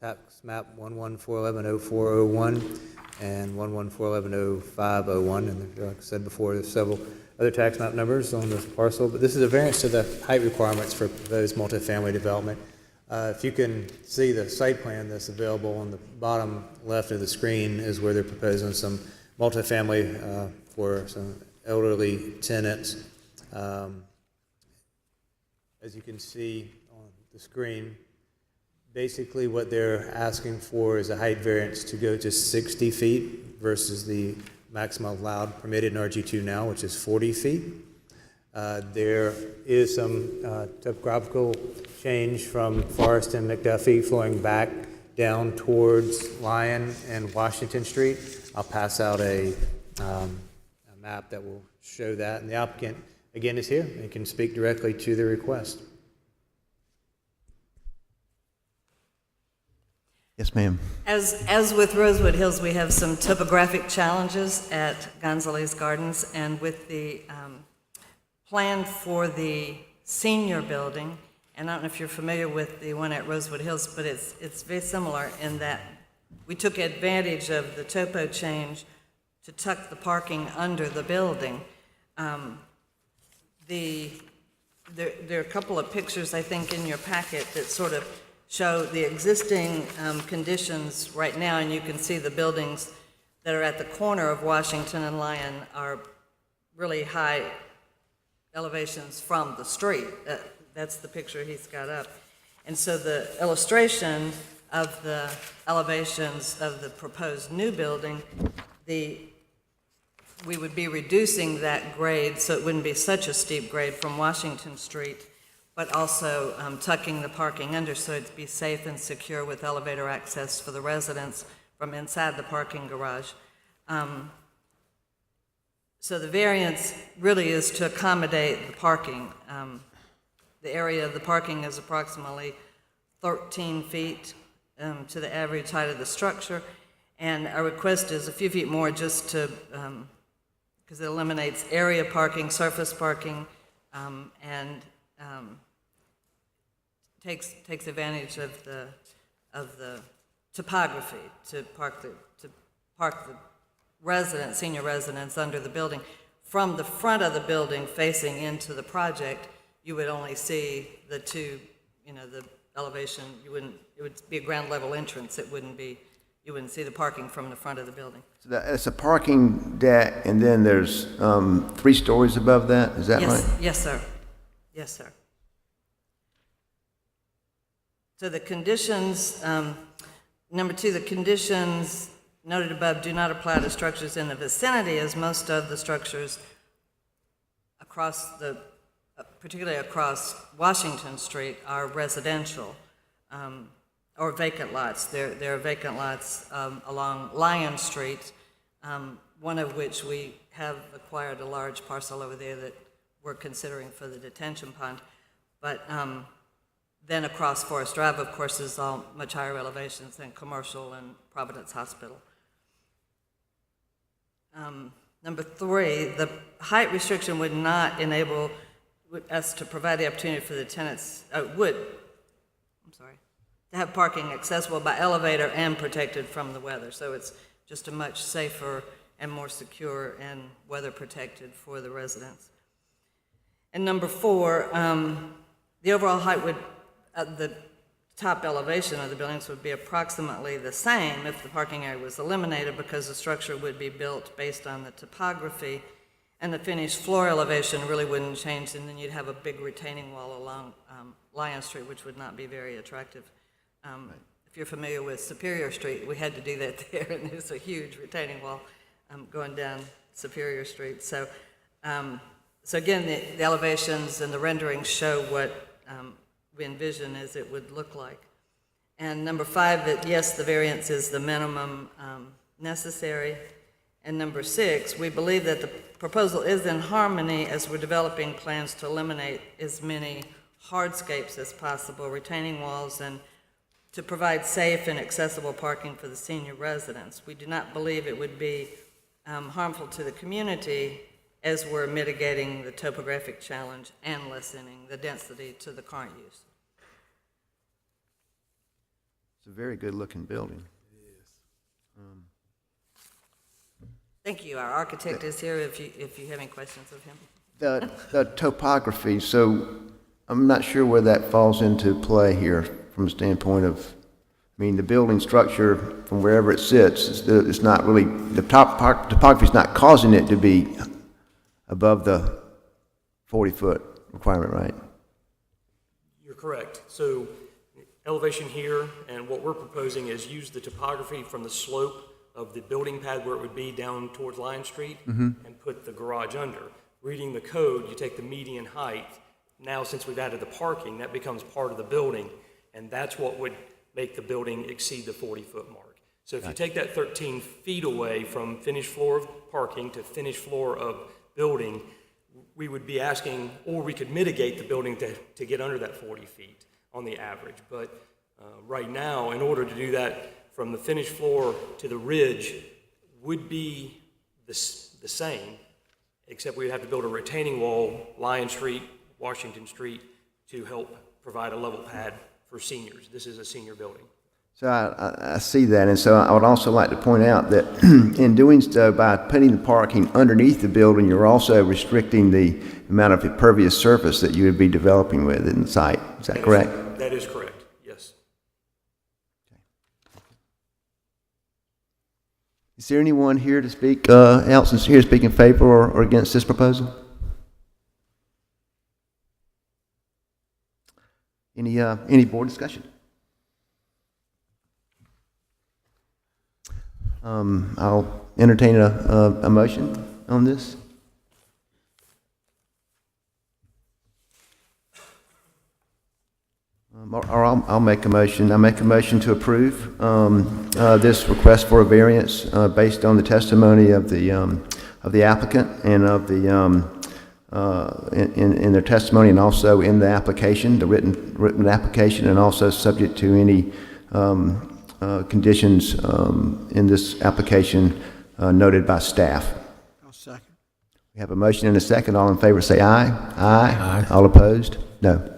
tax map 114110401 and 114110501. And like I said before, there's several other tax map numbers on this parcel, but this is a variance to the height requirements for proposed multifamily development. If you can see the site plan that's available on the bottom left of the screen is where they're proposing some multifamily for some elderly tenants. As you can see on the screen, basically what they're asking for is a height variance to go to 60 feet versus the maximum allowed permitted in RG2 now, which is 40 feet. There is some topographical change from Forest and McDuffie flowing back down towards Lyon and Washington Street. I'll pass out a map that will show that. And the applicant, again, is here. He can speak directly to the request. Yes, ma'am. As with Rosewood Hills, we have some topographic challenges at Gonzalez Gardens, and with the plan for the senior building, and I don't know if you're familiar with the one at Rosewood Hills, but it's very similar in that we took advantage of the topo change to tuck the parking under the building. There are a couple of pictures, I think, in your packet that sort of show the existing conditions right now, and you can see the buildings that are at the corner of Washington and Lyon are really high elevations from the street. That's the picture he's got up. And so the illustration of the elevations of the proposed new building, we would be reducing that grade so it wouldn't be such a steep grade from Washington Street, but also tucking the parking under so it'd be safe and secure with elevator access for the residents from inside the parking garage. So the variance really is to accommodate the parking. The area of the parking is approximately 13 feet to the average height of the structure, and our request is a few feet more just to, because it eliminates area parking, surface parking, and takes advantage of the topography to park the residents, senior residents under the building. From the front of the building facing into the project, you would only see the two, the elevation. It would be a ground level entrance. You wouldn't see the parking from the front of the building. So it's a parking deck, and then there's 3 stories above that. Is that right? Yes, sir. Yes, sir. So the conditions, number 2, the conditions noted above do not apply to structures in the vicinity, as most of the structures particularly across Washington Street, are residential or vacant lots. There are vacant lots along Lyon Street, one of which we have acquired a large parcel over there that we're considering for the detention pond. But then across Forest Drive, of course, is all much higher elevations than Commercial and Providence Hospital. Number 3, the height restriction would not enable us to provide the opportunity for the tenants, to have parking accessible by elevator and protected from the weather. So it's just a much safer and more secure and weather protected for the residents. And number 4, the overall height the top elevation of the buildings would be approximately the same if the parking area was eliminated, because the structure would be built based on the topography, and the finished floor elevation really wouldn't change, and then you'd have a big retaining wall along Lyon Street, which would not be very attractive. If you're familiar with Superior Street, we had to do that there, and there's a huge retaining wall going down Superior Street. So again, the elevations and the renderings show what we envision as it would look like. And number 5, that yes, the variance is the minimum necessary. And number 6, we believe that the proposal is in harmony as we're developing plans to eliminate as many hardscapes as possible, retaining walls, and to provide safe and accessible parking for the senior residents. We do not believe it would be harmful to the community as we're mitigating the topographic challenge and lessening the density to the current use. It's a very good-looking building. Thank you. Our architect is here if you have any questions of him. The topography, so I'm not sure where that falls into play here from a standpoint of, I mean, the building structure from wherever it sits, it's not really, the topography is not causing it to be above the 40-foot requirement, right? You're correct. So elevation here, and what we're proposing is use the topography from the slope of the building pad where it would be down towards Lion Street and put the garage under. Reading the code, you take the median height. Now, since we've added the parking, that becomes part of the building, and that's what would make the building exceed the 40-foot mark. So if you take that 13 feet away from finished floor of parking to finished floor of building, we would be asking, or we could mitigate the building to get under that 40 feet on the average. But right now, in order to do that, from the finished floor to the ridge would be the same, except we'd have to build a retaining wall, Lion Street, Washington Street, to help provide a level pad for seniors. This is a senior building. So I see that, and so I would also like to point out that in doing so, by putting the parking underneath the building, you're also restricting the amount of impervious surface that you would be developing with in the site. Is that correct? That is correct, yes. Is there anyone here to speak, else is here to speak in favor or against this proposal? Any board discussion? I'll entertain a motion on this. Or I'll make a motion. I make a motion to approve this request for a variance based on the testimony of the applicant and of the in their testimony, and also in the application, the written application, and also subject to any conditions in this application noted by staff. I'll second. We have a motion and a second. All in favor say aye. Aye. All opposed? No.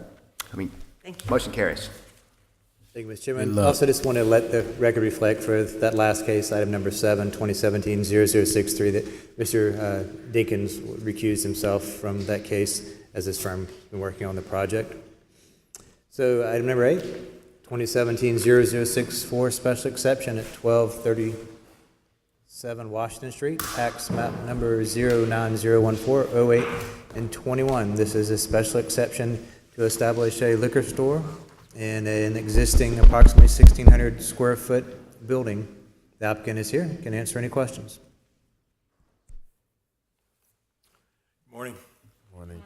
Thank you. Motion carries. Thank you, Mr. Chairman. Also, just want to let the record reflect for that last case, item number 7, 2017-0063, that Mr. Dinkins recused himself from that case as his firm been working on the project. So item number 8, 2017-0064, special exception at 1237 Washington Street, tax map number 09014, 08, and 21. This is a special exception to establish a liquor store in an existing approximately 1,600 square foot building. The applicant is here, can answer any questions. Morning. Morning.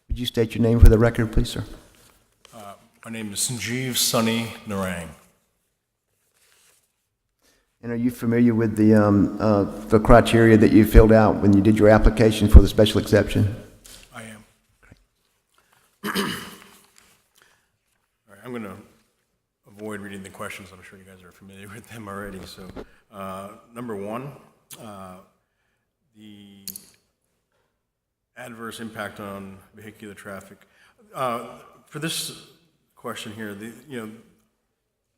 Would you state your name for the record, please, sir? My name is Sanjeev Sunny Narang. And are you familiar with the criteria that you filled out when you did your application for the special exception? I am. All right, I'm going to avoid reading the questions. I'm sure you guys are familiar with them already. So, number 1, the adverse impact on vehicular traffic. For this question here,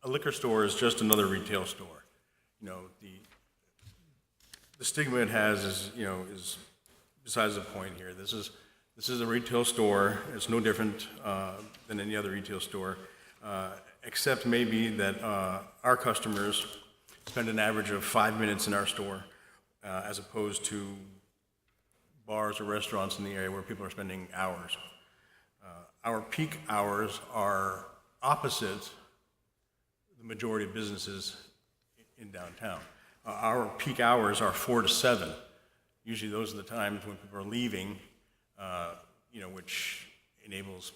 a liquor store is just another retail store. The stigma it has is besides the point here. This is a retail store. It's no different than any other retail store, except maybe that our customers spend an average of 5 minutes in our store, as opposed to bars or restaurants in the area where people are spending hours. Our peak hours are opposite the majority of businesses in downtown. Our peak hours are 4 to 7. Usually those are the times when people are leaving, which enables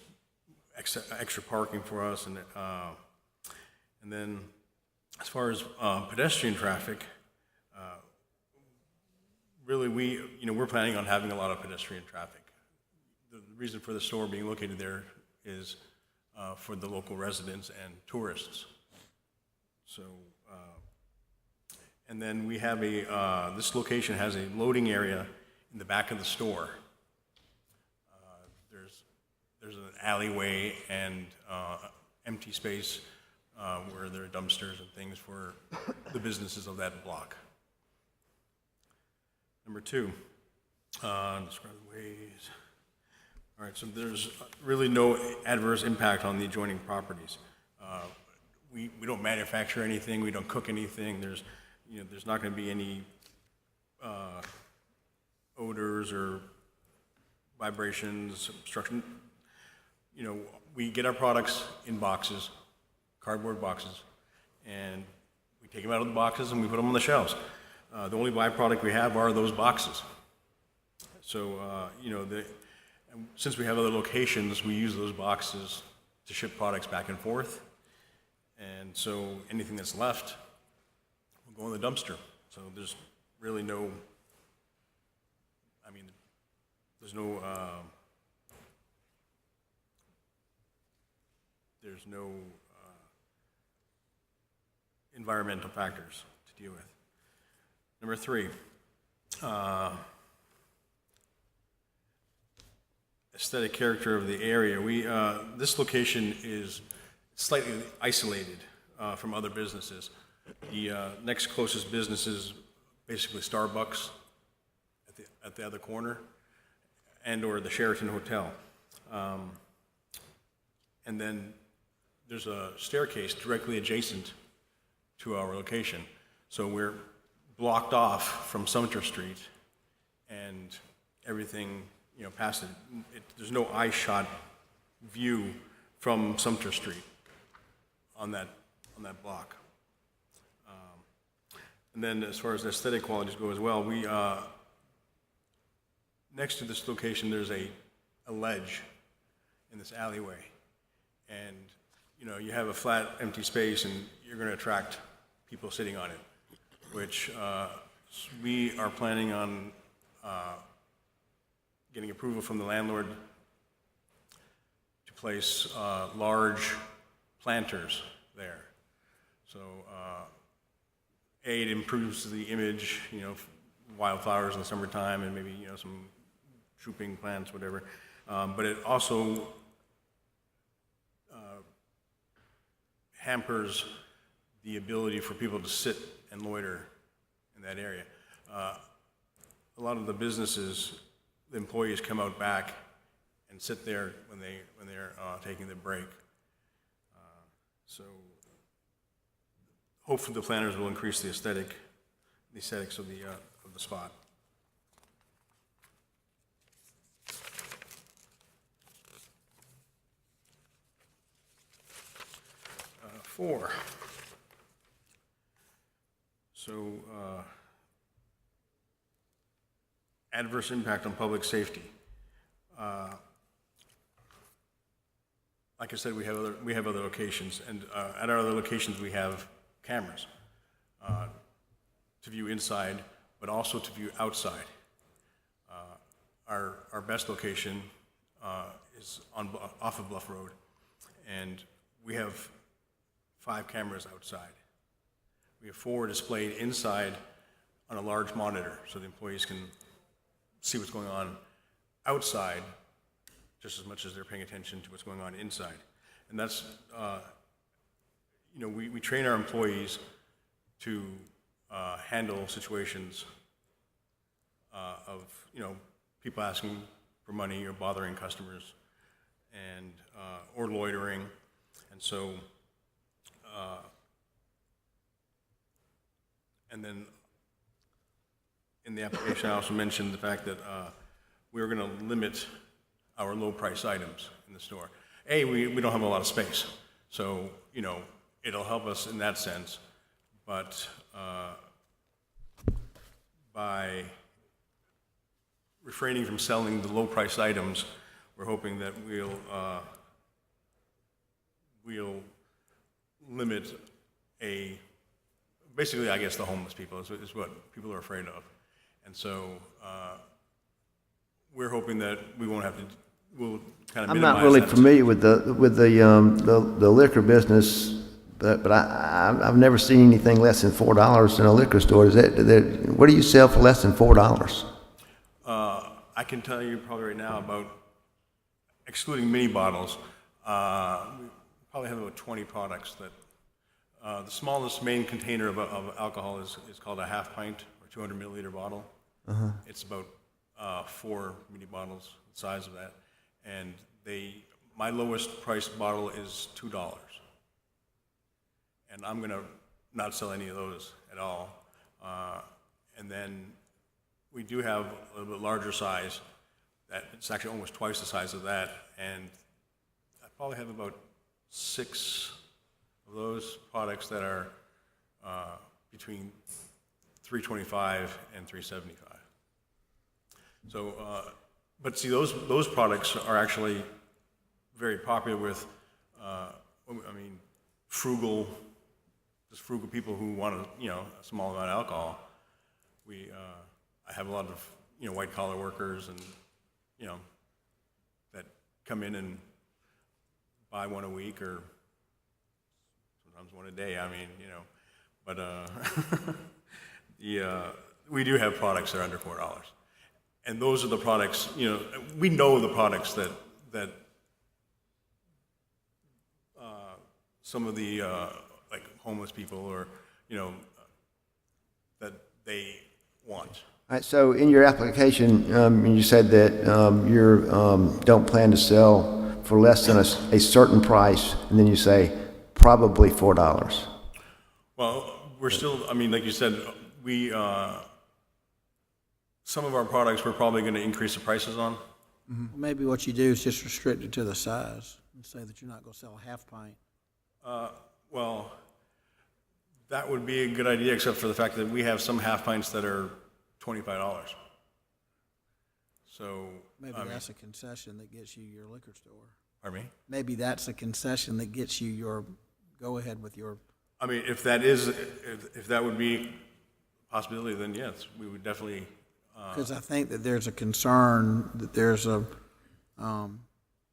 extra parking for us, and then as far as pedestrian traffic, really we're planning on having a lot of pedestrian traffic. The reason for the store being located there is for the local residents and tourists. So, and then we have this location has a loading area in the back of the store. There's an alleyway and empty space where there are dumpsters and things for the businesses of that block. Number 2, describe the ways. All right, so there's really no adverse impact on the adjoining properties. We don't manufacture anything, we don't cook anything. There's not going to be any odors or vibrations, obstruction. We get our products in boxes, cardboard boxes, and we take them out of the boxes and we put them on the shelves. The only byproduct we have are those boxes. So, and since we have other locations, we use those boxes to ship products back and forth. And so anything that's left will go in the dumpster. So there's really no, there's no environmental factors to deal with. Number 3, aesthetic character of the area. This location is slightly isolated from other businesses. The next closest business is basically Starbucks at the other corner, and/or the Sheraton Hotel. And then there's a staircase directly adjacent to our location. So we're blocked off from Sumter Street and everything, past it. There's no eye shot view from Sumter Street on that block. And then as far as the aesthetic qualities go as well, we next to this location there's a ledge in this alleyway, and you have a flat empty space and you're going to attract people sitting on it, which we are planning on getting approval from the landlord to place large planters there. So it improves the image, wildflowers in the summertime and maybe some drooping plants, whatever. But it also hampers the ability for people to sit and loiter in that area. A lot of the businesses, the employees come out back and sit there when they're taking their break. So hopefully the planners will increase the aesthetics of the spot. Four. So, adverse impact on public safety. Like I said, we have other locations, and at our other locations we have cameras to view inside, but also to view outside. Our best location is off of Bluff Road, and we have 5 cameras outside. We have 4 displayed inside on a large monitor, so the employees can see what's going on outside just as much as they're paying attention to what's going on inside. And that's, we train our employees to handle situations of, people asking for money or bothering customers and, or loitering. And so, and then in the application, I also mentioned the fact that we are going to limit our low-price items in the store. We don't have a lot of space, so, it'll help us in that sense, but by refraining from selling the low-price items, we're hoping that we'll limit basically, I guess, the homeless people is what people are afraid of. And so we're hoping that we won't have to, we'll kind of I'm minimize not really that. familiar with the liquor business, but I've never seen anything less than $4 in a liquor store. What do you sell for less than $4? I can tell you probably right now about, excluding mini bottles, we probably have about 20 products that, the smallest main container of alcohol is called a half pint or 200 milliliter bottle. It's about 4 mini bottles, the size of that. And my lowest priced bottle is $2. And I'm gonna not sell any of those at all. And then we do have a little bit larger size, that it's actually almost twice the size of that, and I probably have about 6 of those products that are between $3.25 and $3.75. So, but see, those products are actually very popular with, frugal people who want a small amount of alcohol. I have a lot of, white collar workers and, that come in and buy one a week or sometimes one a day. But we do have products that are under $4. And those are the products, we know the products that some of the, like homeless people or, that they want. All right, so in your application, you said that you don't plan to sell for less than a certain price, and then you say probably $4. Well, we're still, like you said, some of our products we're probably going to increase the prices on. Maybe what you do is just restrict it to the size and say that you're not going to sell a half pint. Well, that would be a good idea, except for the fact that we have some half pints that are $25. So Maybe that's a concession that gets you your liquor store. Pardon me? Maybe that's a concession that gets you your, go ahead with your. If that would be a possibility, then yes, we would definitely. Because I think that there's a concern that there's a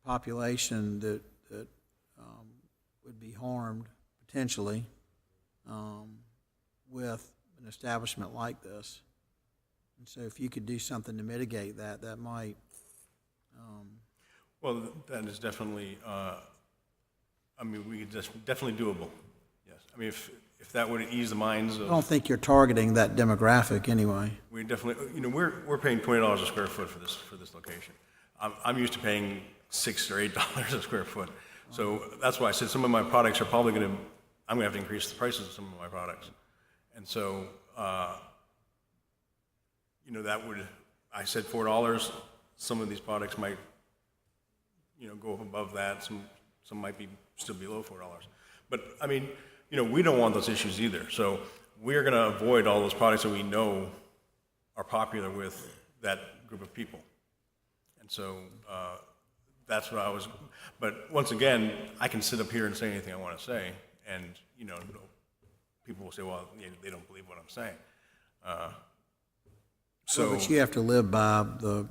population that would be harmed potentially with an establishment like this. And so if you could do something to mitigate that, that might. Well, that is definitely, definitely doable, yes. If that would ease the minds of. I don't think you're targeting that demographic anyway. We definitely, we're paying $20 a square foot for this location. I'm used to paying $6 or $8 a square foot. So that's why I said some of my products are probably I'm going to have to increase the prices of some of my products. And so, that would, I said $4. Some of these products might, go up above that. Some might be still below $4. But we don't want those issues either. So we're going to avoid all those products that we know are popular with that group of people. And so that's what I was, but once again, I can sit up here and say anything I want to say, and, people will say, well, they don't believe what I'm saying. But you have to live by the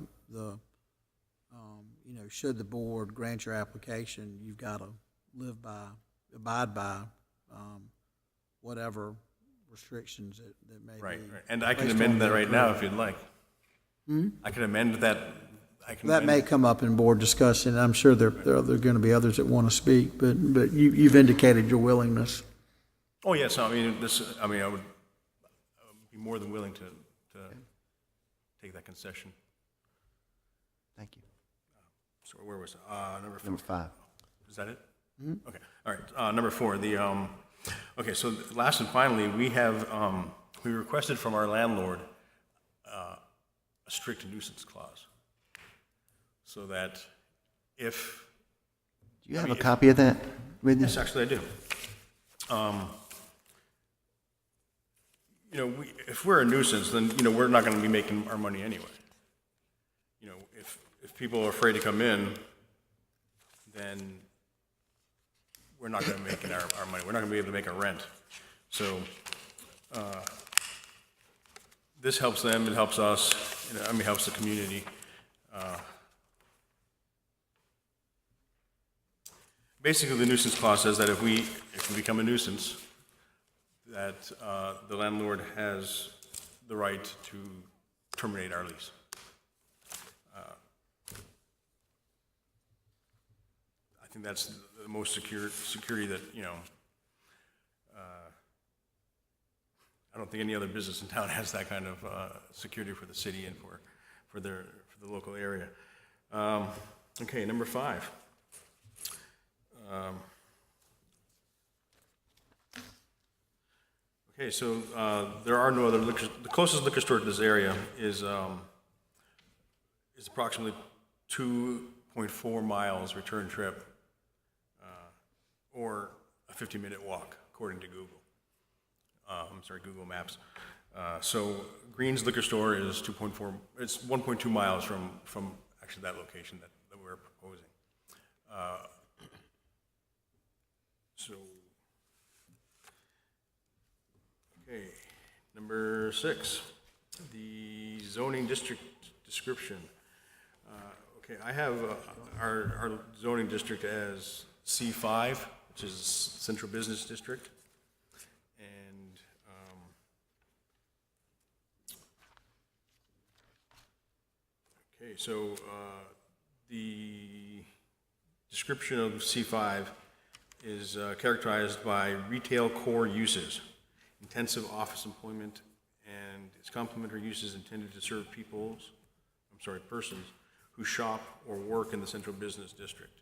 should the board grant your application, you've got to abide by whatever restrictions that may be. Right. And I can amend that right now if you'd like. I can amend that. That may come up in board discussion. I'm sure there are going to be others that want to speak, but you've indicated your willingness. Oh, yes. I would be more than willing to take that concession. Thank you. So where was it? Number 4. Number 5. Is that it? Okay. All right. Number 4. Okay. So last and finally, we requested from our landlord a strict nuisance clause, so that if. Do you have a copy of that with you? Yes, actually, I do. If we're a nuisance, then we're not going to be making our money anyway. If people are afraid to come in, then we're not going to make our money. We're not going to be able to make our rent. So this helps them, it helps us, helps the community. Basically, the nuisance clause says that if we become a nuisance, that the landlord has the right to terminate our lease. I think that's the most security that, I don't think any other business in town has that kind of security for the city and for the local area. Okay, number 5. Okay, so there are no other liquor. The closest liquor store to this area is approximately 2.4 miles return trip, or a 50-minute walk, according to Google. Google Maps. So Green's Liquor Store is 2.4. It's 1.2 miles from actually that location that we're proposing. Okay, number 6, the zoning district description. Okay, I have our zoning district as C5, which is Central Business District. And okay, so the description of C5 is characterized by retail core uses, intensive office employment, and its complementary uses intended to serve persons who shop or work in the central business district.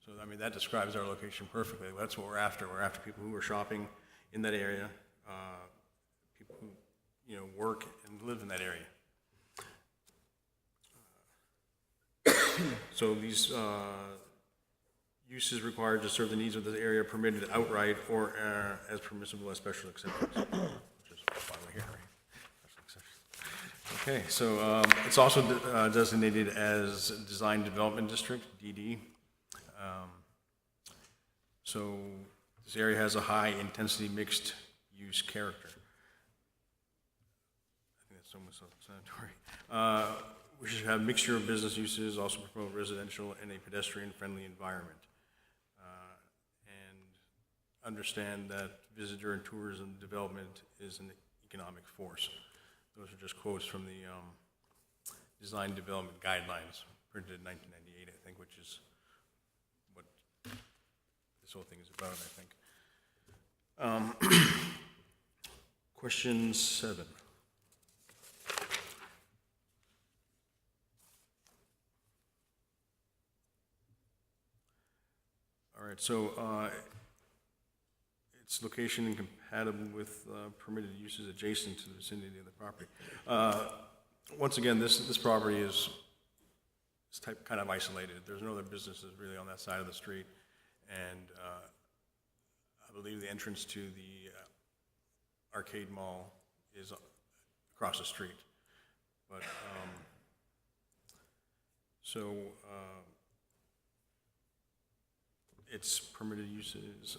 So, that describes our location perfectly. That's what we're after. We're after people who are shopping in that area, people who, work and live in that area. So these uses required to serve the needs of the area permitted outright or as permissible as special exceptions, which is why we're here, right? Special exceptions. Okay, so it's also designated as Design Development District, DD. So this area has a high intensity mixed use character. I think that's almost self-explanatory. We should have mixture of business uses, also promote residential and a pedestrian-friendly environment. And understand that visitor and tourism development is an economic force. Those are just quotes from the Design Development Guidelines, printed in 1998, I think, which is what this whole thing is about, I think. Question 7. All right, so its location incompatible with permitted uses adjacent to the vicinity of the property. Once again, this property is kind of isolated. There's no other businesses really on that side of the street, and I believe the entrance to the arcade mall is across the street. But its permitted uses.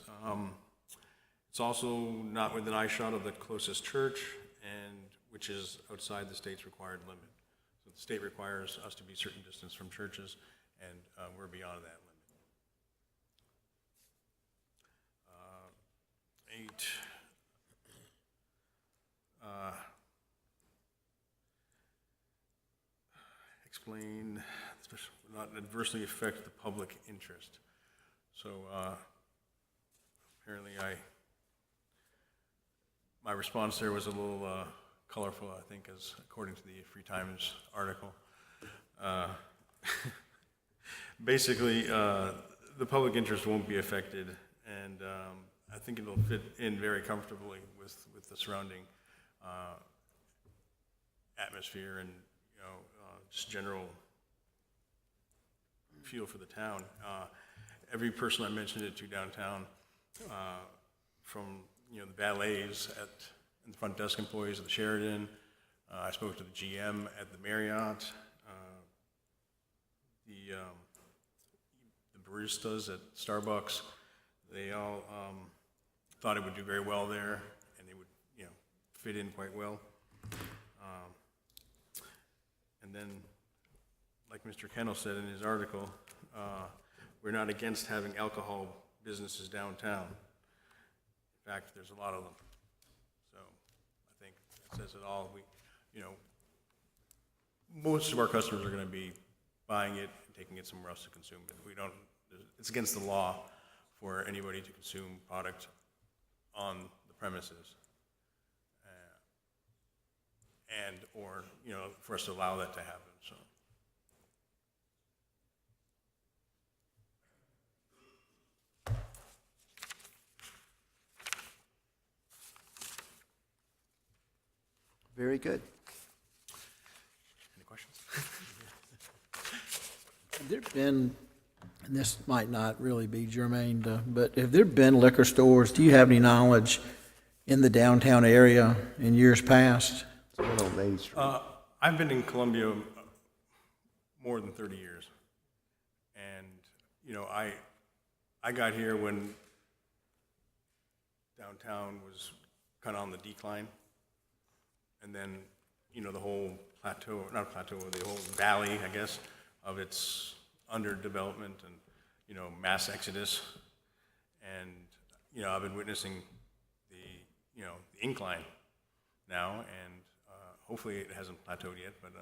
It's also not within eyeshot of the closest church, and which is outside the state's required limit. So the state requires us to be a certain distance from churches, and we're beyond that limit. 8. Explain, not adversely affect the public interest. So apparently my response there was a little colorful, I think, as according to the Free Times article. Basically, the public interest won't be affected, and I think it'll fit in very comfortably with the surrounding atmosphere and just general feel for the town. Every person I mentioned it to downtown, from the valets and the front desk employees at the Sheraton, I spoke to the GM at the Marriott, the baristas at Starbucks, they all thought it would do very well there, and they would, fit in quite well. And then, like Mr. Kendall said in his article, we're not against having alcohol businesses downtown. In fact, there's a lot of them. So I think that says it all. Most of our customers are going to be buying it and taking it somewhere else to consume it. It's against the law for anybody to consume product on the premises. Or for us to allow that to happen, so. Very good. Any questions? Have there been, and this might not really be germane, but have there been liquor stores, do you have any knowledge, in the downtown area in years past? It's one on Main Street. I've been in Columbia more than 30 years. And, I got here when downtown was kind of on the decline. And then, the whole plateau, not plateau, the whole valley, I guess, of its underdevelopment and, mass exodus. And, I've been witnessing the incline now, and hopefully it hasn't plateaued yet, but,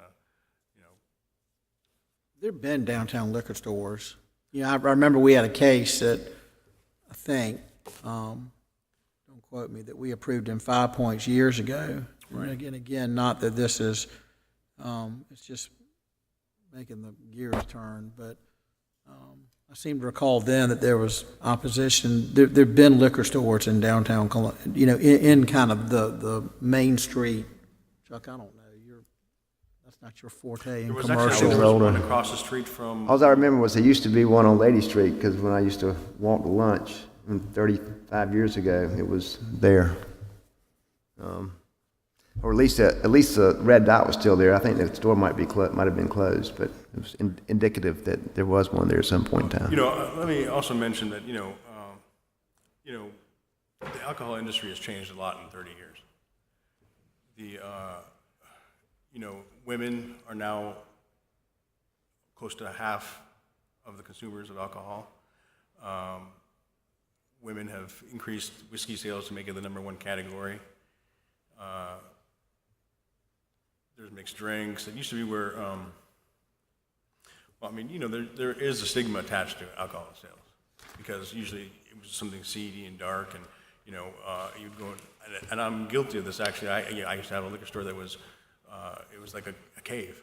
There've been downtown liquor stores. I remember we had a case that, I think, don't quote me, that we approved in 5 Points years ago. Right. And again, not that this is, it's just making the gears turn, but I seem to recall then that there was opposition. There've been liquor stores in downtown, in kind of the Main Street. Chuck, I don't know. That's not your forte in there was commercial. actually one across the street from. All I remember was there used to be one on Lady Street, because when I used to walk to lunch 35 years ago, it was there. Or at least the red dot was still there. I think the store might have been closed, but it was indicative that there was one there at some point in time. Let me also mention that, the alcohol industry has changed a lot in 30 years. Women are now close to half of the consumers of alcohol. Women have increased whiskey sales to make it the #1 category. There's mixed drinks. It used to be where, there is a stigma attached to alcohol sales, because usually it was something seedy and dark, and you'd go, and I'm guilty of this actually. I used to have a liquor store that was, it was like a cave,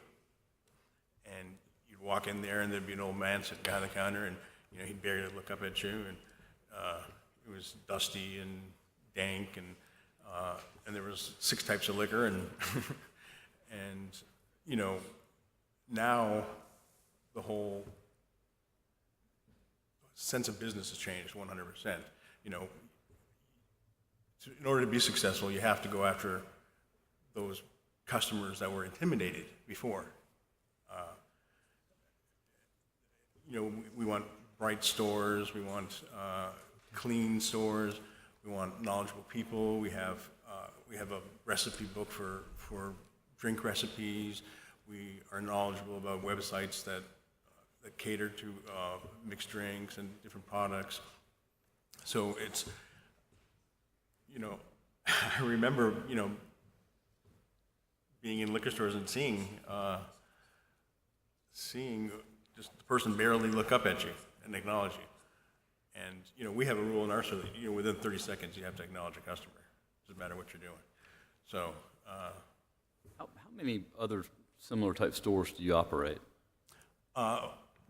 and you'd walk in there and there'd be an old man sitting behind the counter, and he'd barely look up at you, and it was dusty and dank, and there was 6 types of liquor, and and now the whole sense of business has changed 100%. In order to be successful, you have to go after those customers that were intimidated before. We want bright stores, we want clean stores, we want knowledgeable people. We have a recipe book for drink recipes. We are knowledgeable about websites that cater to mixed drinks and different products. So it's, I remember, being in liquor stores and seeing just the person barely look up at you and acknowledge you. And, we have a rule in our store that, within 30 seconds you have to acknowledge a customer. Doesn't matter what you're doing. So, How many other similar type stores do you operate?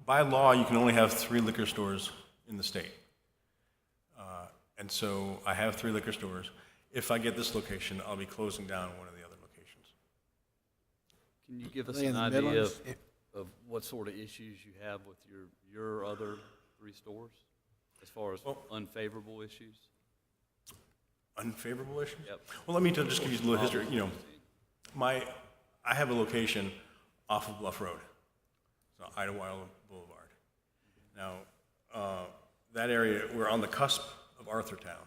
by law, you can only have 3 liquor stores in the state. And so I have 3 liquor stores. If I get this location, I'll be closing down one of the other locations. Can you give us Are they in an the idea Midlands? of what sort of issues you have with your other 3 stores, as far as unfavorable issues? Unfavorable issues? Yep. Well, let me just give you a little history. I have a location off of Bluff Road. so Idlewild Boulevard. Now, that area, we're on the cusp of Arthurtown.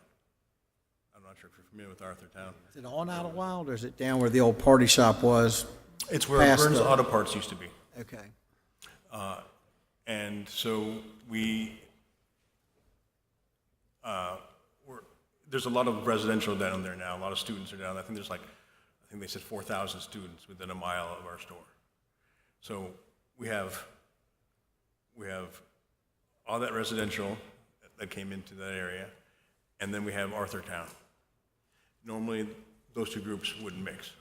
I'm not sure if you're familiar with Arthurtown. Is it on Idlewild, or is it down where the old party shop was? It's where Past Burns the- Auto Parts used to be. Okay. And so there's a lot of residential down there now. A lot of students are down. I think they said 4,000 students within a mile of our store. So we have all that residential that came into that area, and then we have Arthurtown. Normally, those two groups wouldn't mix.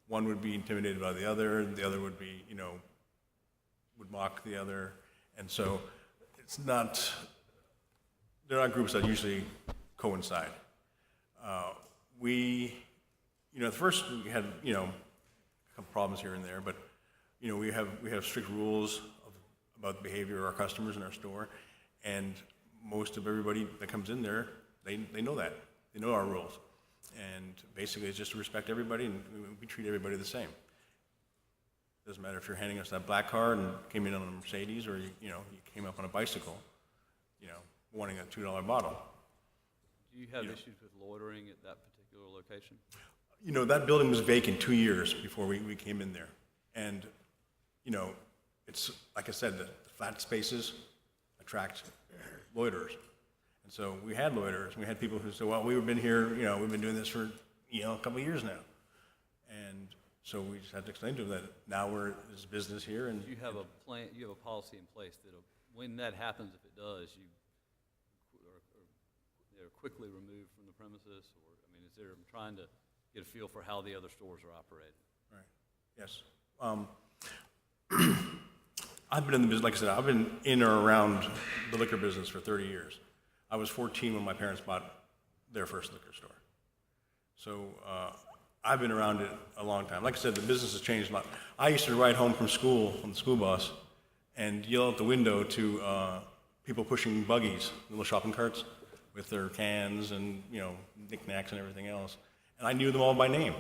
One would be intimidated by the other would be, would mock the other. And so they're not groups that usually coincide. At first we had, a couple problems here and there, but, we have strict rules about the behavior of our customers in our store. And most of everybody that comes in there, they know that. They know our rules. And basically it's just to respect everybody, and we treat everybody the same. Doesn't matter if you're handing us that black card and came in on a Mercedes, or you came up on a bicycle, wanting a $2 bottle. Do you have issues with loitering at that particular location? That building was vacant 2 years before we came in there. And, it's, like I said, the flat spaces attract loiterers. And so we had loiterers. We had people who said, well, we've been here, we've been doing this for, a couple of years now. And so we just had to explain to them that now there's business here, and You have a plan, you have a policy in place that when that happens, if it does, they're quickly removed from the premises, or, I'm trying to get a feel for how the other stores are operating. right, yes. I've been in the business, like I said, I've been in or around the liquor business for 30 years. I was 14 when my parents bought their first liquor store. So I've been around it a long time. Like I said, the business has changed a lot. I used to ride home from school on the school bus and yell out the window to people pushing buggies, little shopping carts, with their cans and, knickknacks and everything else. And I knew them all by name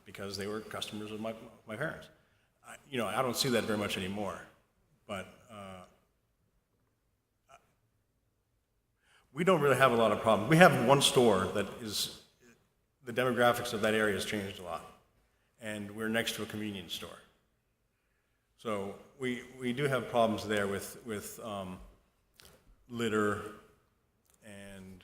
because they were customers of my parents. I don't see that very much anymore. But we don't really have a lot of problems. We have one store that the demographics of that area has changed a lot. And we're next to a convenience store. So we do have problems there with litter, and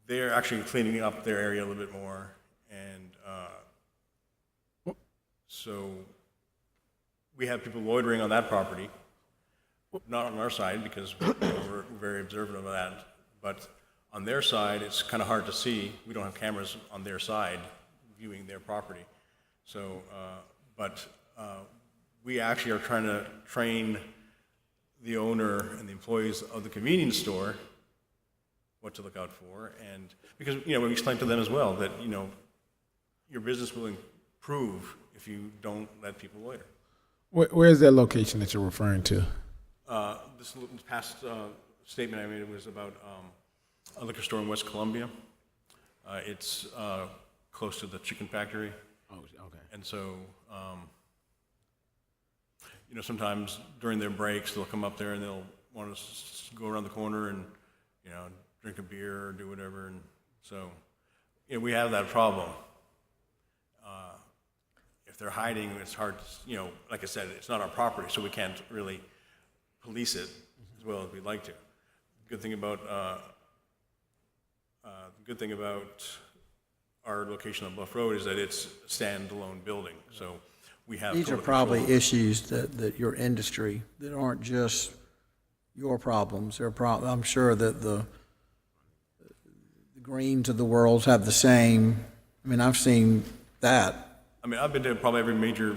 they're actually cleaning up their area a little bit more, and so we have people loitering on that property, not on our side because we're very observant of that, but on their side it's kind of hard to see. We don't have cameras on their side viewing their property. So, we actually are trying to train the owner and the employees of the convenience store what to look out for, and because we explain to them as well that your business will improve if you don't let people loiter. Where is that location that you're referring to? This past statement I made was about a liquor store in West Columbia. It's close to the chicken factory. Oh, okay. And so, sometimes during their breaks, they'll come up there and they'll want to go around the corner and, drink a beer or do whatever. And so, we have that problem. If they're hiding, it's hard, like I said, it's not our property, so we can't really police it as well as we'd like to. Good thing about our location on Bluff Road is that it's a standalone building, so we have. These are total probably control. issues that your industry, that aren't just your problems. I'm sure that the Greens of the world have the same. I've seen that. I've been to probably every major,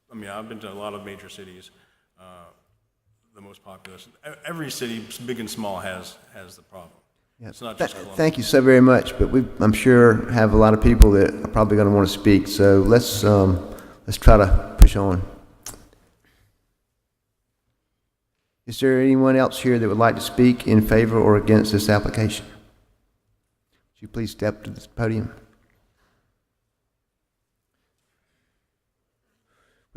I've been to a lot of major cities, the most populous. Every city, big and small, has the problem. Yeah. It's not just Columbus. Thank you so very much, but I'm sure have a lot of people that are probably going to want to speak, so let's try to push on. Is there anyone else here that would like to speak in favor or against this application? Would you please step to this podium?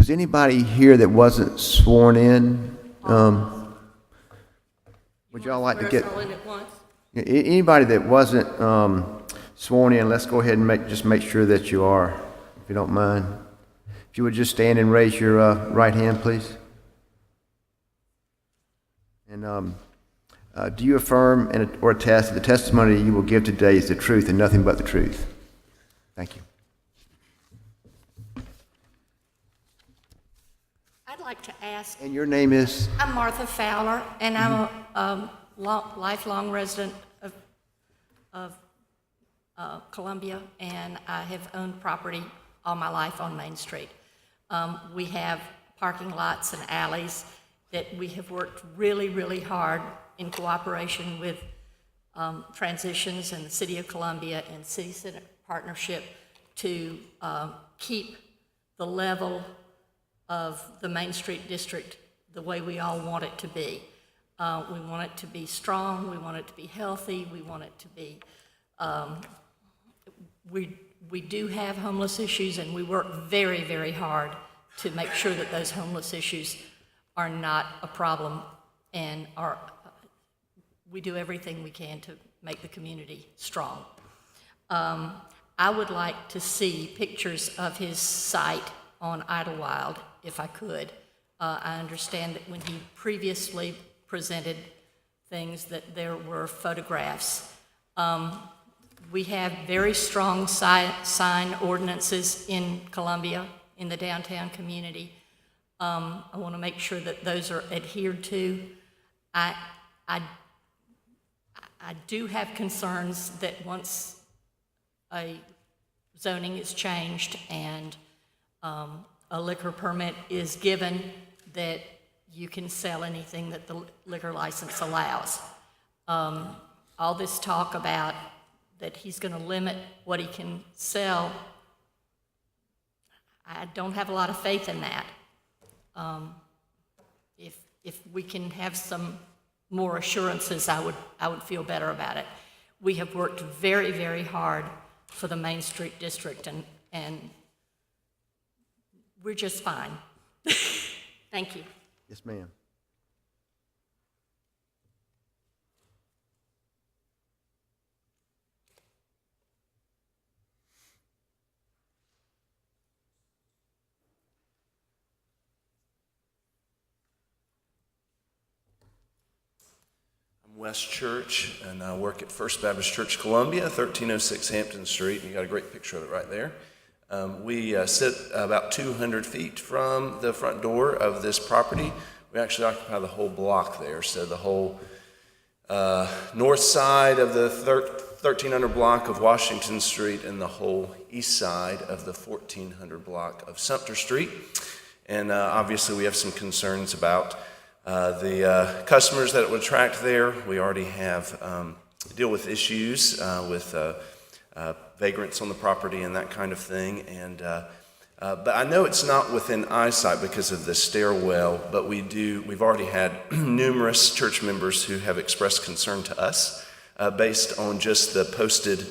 Was anybody here that wasn't sworn in? Would y'all like to get? Yeah, anybody that wasn't sworn in, let's go ahead and make sure that you are, if you don't mind. If you would just stand and raise your right hand, please. And do you affirm or attest that the testimony you will give today is the truth and nothing but the truth? Thank you. I'd like to ask, And your name is? I'm Martha Fowler, and I'm a lifelong resident of Columbia, and I have owned property all my life on Main Street. We have parking lots and alleys that we have worked really, really hard in cooperation with Transitions and the City of Columbia and City Center Partnership to keep the level of the Main Street District the way we all want it to be. We want it to be strong, we want it to be healthy, we want it to be, we do have homeless issues, and we work very, very hard to make sure that those homeless issues are not a problem, and we do everything we can to make the community strong. I would like to see pictures of his site on Idlewild, if I could. I understand that when he previously presented things that there were photographs. We have very strong sign ordinances in Columbia, in the downtown community. I want to make sure that those are adhered to. I do have concerns that once a zoning is changed and a liquor permit is given, that you can sell anything that the liquor license allows. All this talk about that he's going to limit what he can sell, I don't have a lot of faith in that. If we can have some more assurances, I would feel better about it. We have worked very, very hard for the Main Street District, and we're just fine. Thank you. Yes, ma'am. I'm Wes Church, and I work at First Baptist Church Columbia, 1306 Hampton Street, and you got a great picture of it right there. We sit about 200 feet from the front door of this property. We actually occupy the whole block there, so the whole north side of the 1300 block of Washington Street and the whole east side of the 1400 block of Sumter Street. And obviously we have some concerns about the customers that it would attract there. We already have deal with issues with vagrants on the property and that kind of thing. And but I know it's not within eyesight because of the stairwell, but we've already had numerous church members who have expressed concern to us based on just the posted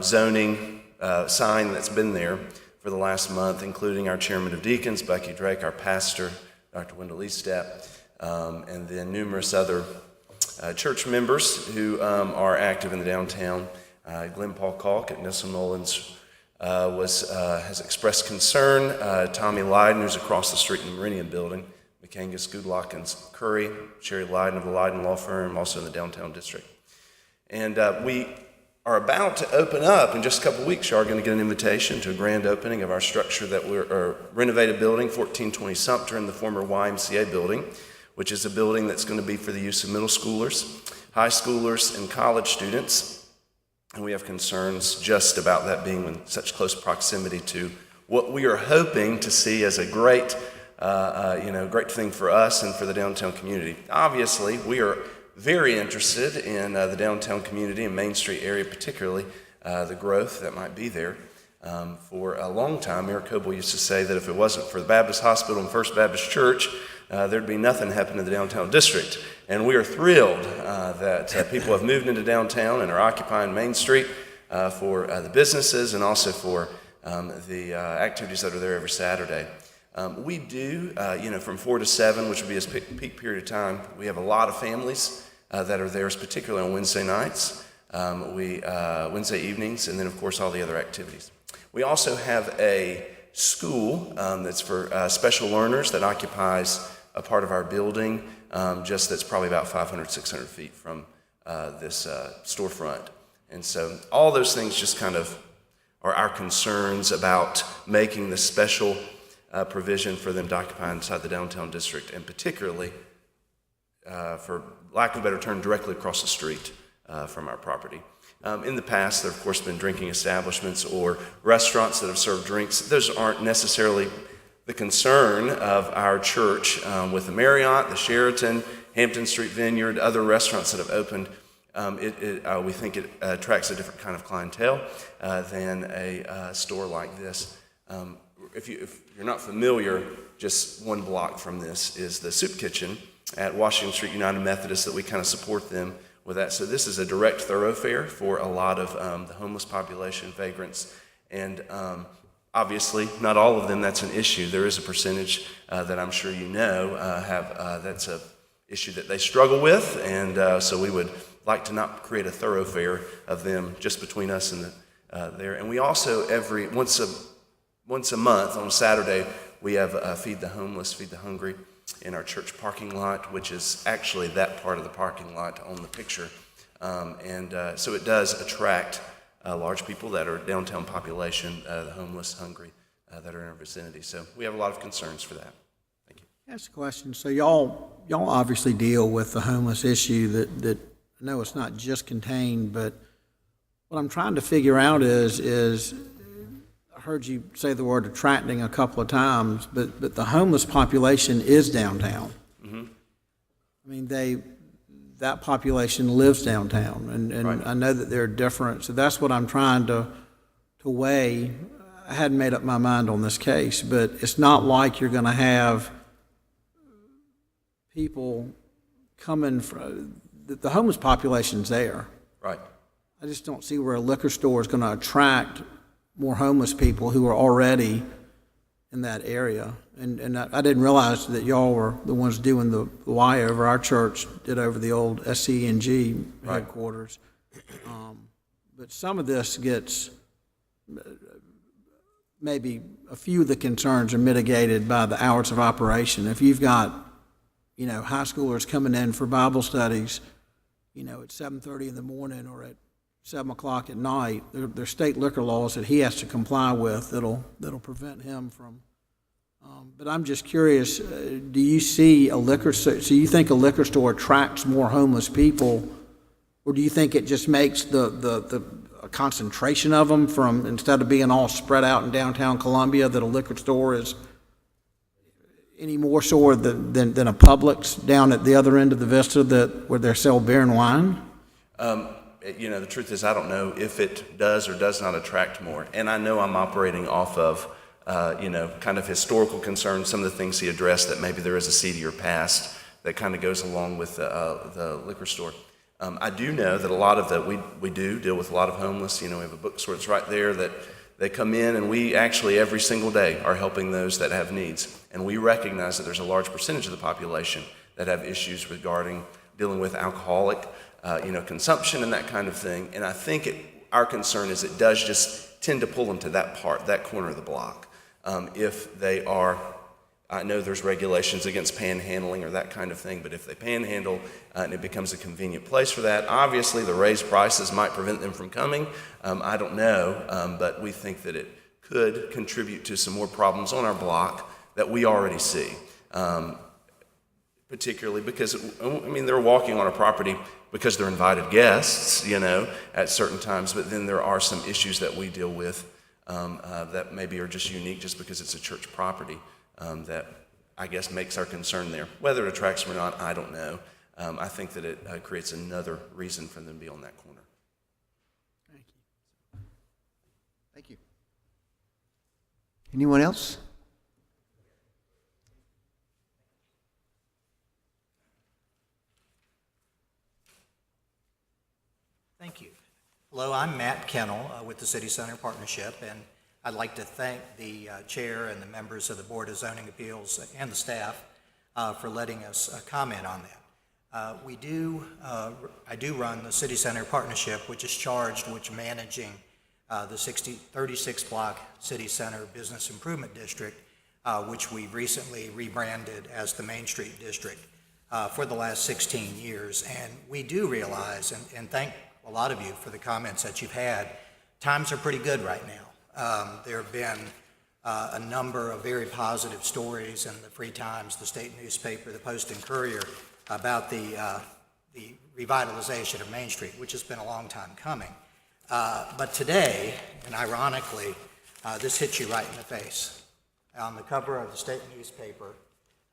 zoning sign that's been there for the last month, including our chairman of deacons, Becky Drake, our pastor, Dr. Wendell Eastep, and then numerous other church members who are active in the downtown. Glenn Paul Kalk at Nelson Mullins has expressed concern. Tommy Lydon, who's across the street in the Meridian building, McCangus, Goodlock, and Curry, Sherry Lydon of the Lydon Law Firm, also in the downtown district. And we are about to open up in just a couple of weeks. You are going to get an invitation to a grand opening of our structure that we're renovated building, 1420 Sumter, in the former YMCA building, which is a building that's going to be for the use of middle schoolers, high schoolers, and college students. And we have concerns just about that being in such close proximity to what we are hoping to see as a great, great thing for us and for the downtown community. Obviously, we are very interested in the downtown community and Main Street area, particularly the growth that might be there. For a long time, Mayor Coble used to say that if it wasn't for the Baptist Hospital and First Baptist Church, there'd be nothing happening in the downtown district. And we are thrilled that people have moved into downtown and are occupying Main Street for the businesses and also for the activities that are there every Saturday. We do, from 4 to 7, which would be his peak period of time, we have a lot of families that are there, particularly on Wednesday nights, Wednesday evenings, and then, of course, all the other activities. We also have a school that's for special learners that occupies a part of our building, just that's probably about 500, 600 feet from this storefront. And so all those things just kind of are our concerns about making the special provision for them to occupy inside the downtown district, and particularly, for lack of a better term, directly across the street from our property. In the past, there have, of course, been drinking establishments or restaurants that have served drinks. Those aren't necessarily the concern of our church. With the Marriott, the Sheraton, Hampton Street Vineyard, other restaurants that have opened, we think it attracts a different kind of clientele than a store like this. If you're not familiar, just one block from this is the Soup Kitchen at Washington Street United Methodist, that we kind of support them with that. So this is a direct thoroughfare for a lot of the homeless population, vagrants, and obviously not all of them that's an issue. There is a percentage that I'm sure you know have that's a issue that they struggle with, and so we would like to not create a thoroughfare of them just between us and there. And we also once a month on Saturday, we have Feed the Homeless, Feed the Hungry in our church parking lot, which is actually that part of the parking lot on the picture. So it does attract large people that are downtown population, the homeless, hungry, that are in our vicinity. So we have a lot of concerns for that. Thank you. Ask a question. So y'all obviously deal with the homeless issue that I know it's not just contained, but what I'm trying to figure out is I heard you say the word attracting a couple of times, but the homeless population is downtown. Mm-hmm. I mean, that population lives downtown, and Right. I know that they're different, so that's what I'm trying to weigh. I hadn't made up my mind on this case, but it's not like you're going to have people coming from, the homeless population's there. Right. I just don't see where a liquor store is going to attract more homeless people who are already in that area. And I didn't realize that y'all were the ones doing the Y over. Our church did over the old SCNG Right. headquarters. But some of this gets, maybe a few of the concerns are mitigated by the hours of operation. If you've got, high schoolers coming in for Bible studies, at 7:30 in the morning or at 7 o'clock at night, there's state liquor laws that he has to comply with that'll prevent him from. But I'm just curious, do you see so you think a liquor store attracts more homeless people, or do you think it just makes the a concentration of them from, instead of being all spread out in downtown Columbia, that a liquor store is any more so than a Publix down at the other end of the vista where they sell beer and wine? The truth is, I don't know if it does or does not attract more. And I know I'm operating off of, kind of historical concerns, some of the things he addressed, that maybe there is a seedier past that kind of goes along with the liquor store. I do know that a lot of we do deal with a lot of homeless. We have a bookstore that's right there that they come in, and we actually every single day are helping those that have needs. And we recognize that there's a large percentage of the population that have issues regarding dealing with alcoholic consumption and that kind of thing. And I think our concern is it does just tend to pull them to that corner of the block. If they are, I know there's regulations against panhandling or that kind of thing, but if they panhandle and it becomes a convenient place for that, obviously the raised prices might prevent them from coming. I don't know, but we think that it could contribute to some more problems on our block that we already see. Particularly because, they're walking on a property because they're invited guests, at certain times, but then there are some issues that we deal with that maybe are just unique just because it's a church property that I guess makes our concern there. Whether it attracts them or not, I don't know. I think that it creates another reason for them to be on that corner. Thank you. Thank you. Anyone else? Thank you. Hello, I'm Matt Kennel with the City Center Partnership, and I'd like to thank the chair and the members of the Board of Zoning Appeals and the staff for letting us comment on that. I do run the City Center Partnership, which is charged with managing the 36 block City Center Business Improvement District, which we recently rebranded as the Main Street District for the last 16 years. And we do realize, and thank a lot of you for the comments that you've had, times are pretty good right now. There have been a number of very positive stories in the Free Times, the state newspaper, the Post and Courier, about the revitalization of Main Street, which has been a long time coming. But today, and ironically, this hits you right in the face. On the cover of the state newspaper,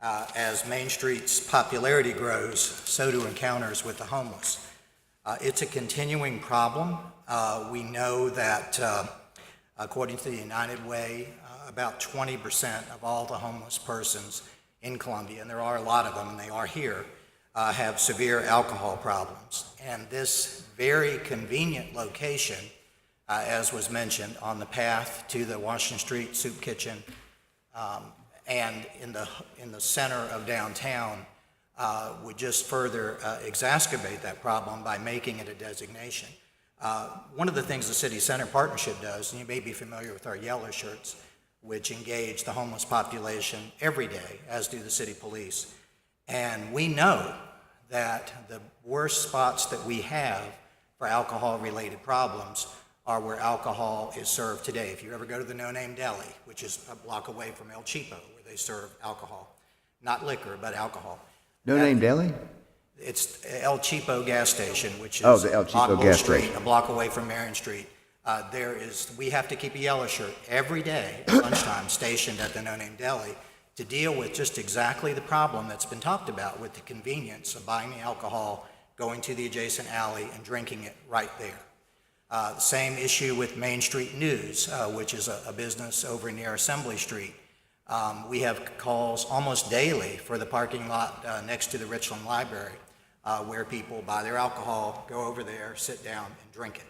as Main Street's popularity grows, so do encounters with the homeless. It's a continuing problem. We know that, according to the United Way, about 20% of all the homeless persons in Columbia, and there are a lot of them, and they are here, have severe alcohol problems. And this very convenient location, as was mentioned, on the path to the Washington Street Soup Kitchen, and in the center of downtown, would just further exacerbate that problem by making it a designation. One of the things the City Center Partnership does, and you may be familiar with our yellow shirts, which engage the homeless population every day, as do the city police. And we know that the worst spots that we have for alcohol-related problems are where alcohol is served today. If you ever go to the No Name Deli, which is a block away from El Cheapo, where they serve alcohol, not liquor, but alcohol. No Name Deli? It's El Cheapo gas station, which is the El Cheapo on Bull gas Street, station. a block away from Marion Street. We have to keep a yellow shirt every day at lunchtime stationed at the No Name Deli to deal with just exactly the problem that's been talked about with the convenience of buying the alcohol, going to the adjacent alley, and drinking it right there. The same issue with Main Street News, which is a business over near Assembly Street. We have calls almost daily for the parking lot next to the Richland Library, where people buy their alcohol, go over there, sit down, and drink it.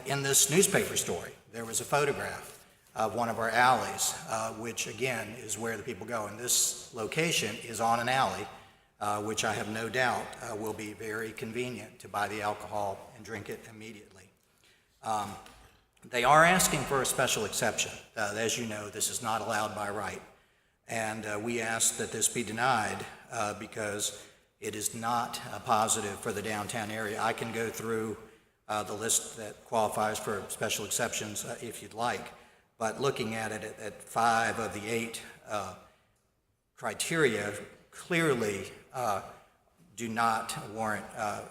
In this newspaper story, there was a photograph of one of our alleys, which again is where the people go. And this location is on an alley, which I have no doubt will be very convenient to buy the alcohol and drink it immediately. They are asking for a special exception. As you know, this is not allowed by right. And we ask that this be denied because it is not positive for the downtown area. I can go through the list that qualifies for special exceptions if you'd like, but looking at it at 5 of the 8 criteria clearly do not warrant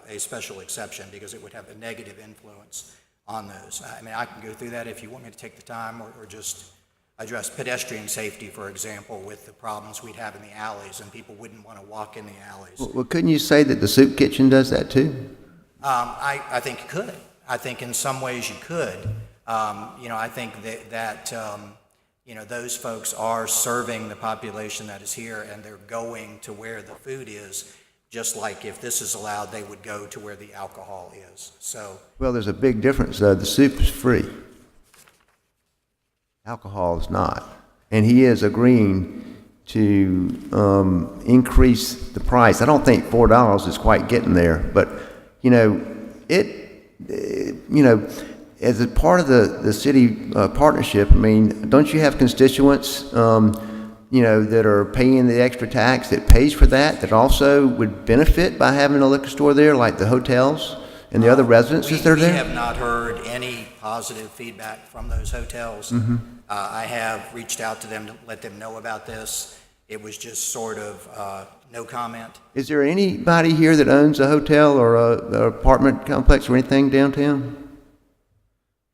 a special exception because it would have a negative influence on those. I mean, I can go through that if you want me to take the time, or just address pedestrian safety, for example, with the problems we'd have in the alleys, and people wouldn't want to walk in the alleys. Well, couldn't you say that the soup kitchen does that too? I think you could. I think in some ways you could. I think that those folks are serving the population that is here, and they're going to where the food is, just like if this is allowed, they would go to where the alcohol is. So. Well, there's a big difference. The soup is free. Alcohol is not. And he is agreeing to increase the price. I don't think $4 is quite getting there, but as a part of the city partnership, I mean, don't you have constituents, that are paying the extra tax that pays for that also would benefit by having a liquor store there, like the hotels and the other residences that are there? We have not heard any positive feedback from those hotels. Mm-hmm. I have reached out to them to let them know about this. It was just sort of no comment. Is there anybody here that owns a hotel or a apartment complex or anything downtown?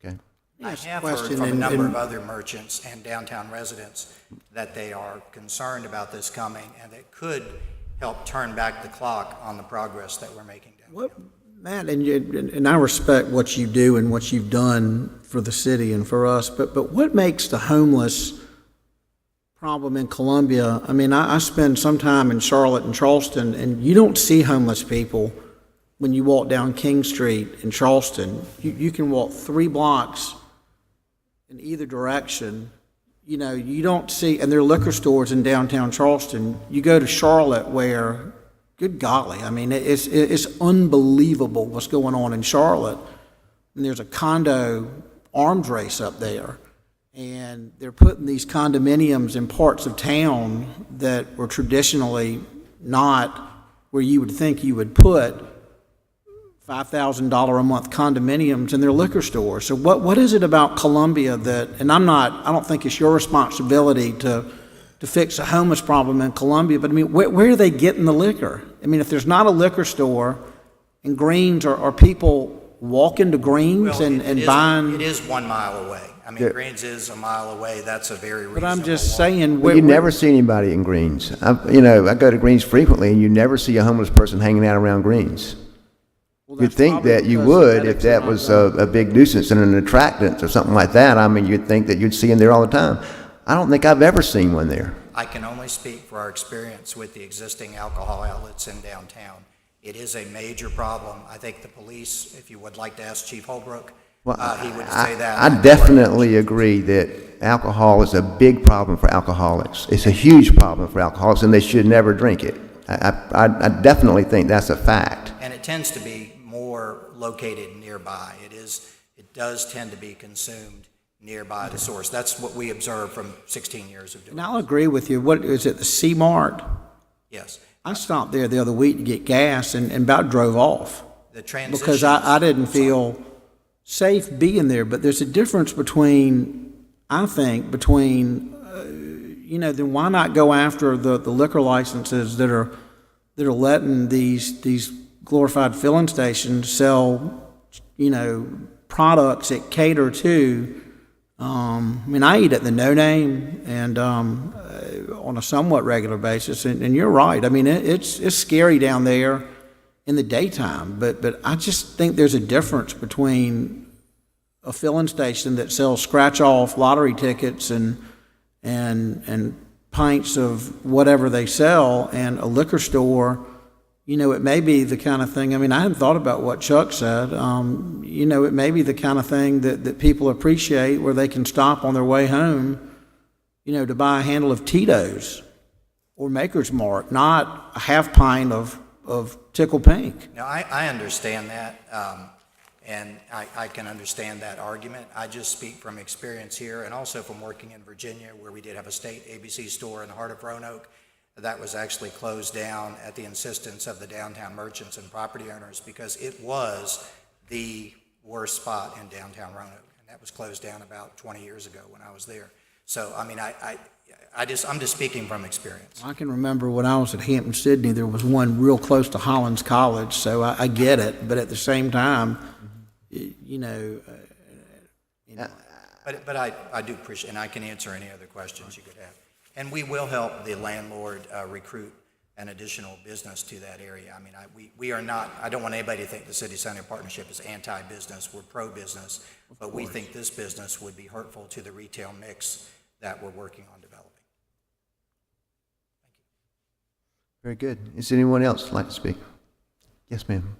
Okay. I have heard from a number of other merchants and downtown residents that they are concerned about this coming, and it could help turn back the clock on the progress that we're making downtown. Matt, and I respect what you do and what you've done for the city and for us, but what makes the homeless problem in Columbia? I mean, I spend some time in Charlotte and Charleston, and you don't see homeless people when you walk down King Street in Charleston. You can walk 3 blocks in either direction. You know, you don't see, and there are liquor stores in downtown Charleston. You go to Charlotte where, good golly, I mean, it's unbelievable what's going on in Charlotte. And there's a condo arms race up there. And they're putting these condominiums in parts of town that were traditionally not where you would think you would put $5,000 a month condominiums in their liquor stores. So what is it about Columbia that, and I don't think it's your responsibility to fix a homeless problem in Columbia, but I mean, where are they getting the liquor? I mean, if there's not a liquor store in Greens, are people walking to Greens and buying? It is 1 mile away. I mean, Greens is a mile away. That's a very reasonable. But I'm just saying. Well, you never see anybody in Greens. I go to Greens frequently, and you never see a homeless person hanging out around Greens. Well, You'd think that you would if that was a big nuisance and an attractant or something like that. I mean, you'd think that you'd see them there all the time. I don't think I've ever seen one there. I can only speak for our experience with the existing alcohol outlets in downtown. It is a major problem. I think the police, if you would like to ask Chief Holbrook, he would say that. I definitely agree that alcohol is a big problem for alcoholics. It's a huge problem for alcoholics, and they should never drink it. I definitely think that's a fact. And it tends to be more located nearby. It does tend to be consumed nearby the source. That's what we observed from 16 years of doing And I'll agree with you. What is it, the C-Mart? Yes. I stopped there the other week to get gas and about drove off. The transition. Because I didn't feel safe being there. But there's a difference between, I think, then why not go after the liquor licenses that are letting these glorified filling stations sell, products that cater to. I mean, I eat at the No Name and on a somewhat regular basis, and you're right. I mean, it's scary down there in the daytime, but I just think there's a difference between a filling station that sells scratch-off lottery tickets and pints of whatever they sell, and a liquor store. It may be the kind of thing, I mean, I hadn't thought about what Chuck said. It may be the kind of thing that people appreciate where they can stop on their way home, to buy a handle of Tito's or Maker's Mark, not a half pint of Tickle Pink. Now, I understand that, and I can understand that argument. I just speak from experience here and also from working in Virginia, where we did have a state ABC store in the heart of Roanoke. That was actually closed down at the insistence of the downtown merchants and property owners because it was the worst spot in downtown Roanoke. And that was closed down about 20 years ago when I was there. So, I mean, I'm just speaking from experience. I can remember when I was at Hampton Sydney, there was one real close to Hollins College, so I get it. But at the same time, But I do appreciate, and I can answer any other questions you could have. And we will help the landlord recruit an additional business to that area. I mean, we are not, I don't want anybody to think the City Center Partnership is anti-business. We're pro-business, but we think this business would be hurtful to the retail mix that we're working on developing. Very good. Is anyone else like to speak? Yes, ma'am.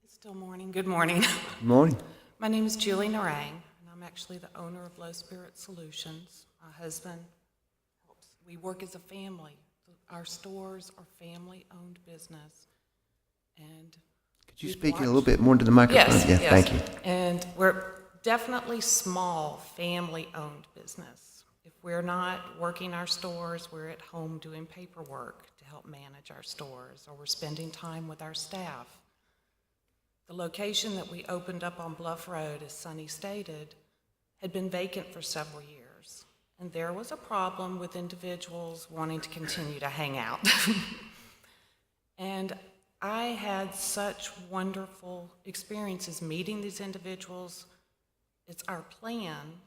Still morning. Good morning. Good morning. My name is Julie Narang, and I'm actually the owner of Low Spirit Solutions. My husband helps. We work as a family. Our stores are family-owned business, and could you speak a little bit more into the microphone? Yes, Yeah, yes. thank you. And we're definitely small, family-owned business. If we're not working our stores, we're at home doing paperwork to help manage our stores, or we're spending time with our staff. The location that we opened up on Bluff Road, as Sonny stated, had been vacant for several years. And there was a problem with individuals wanting to continue to hang out. And I had such wonderful experiences meeting these individuals. It's our plan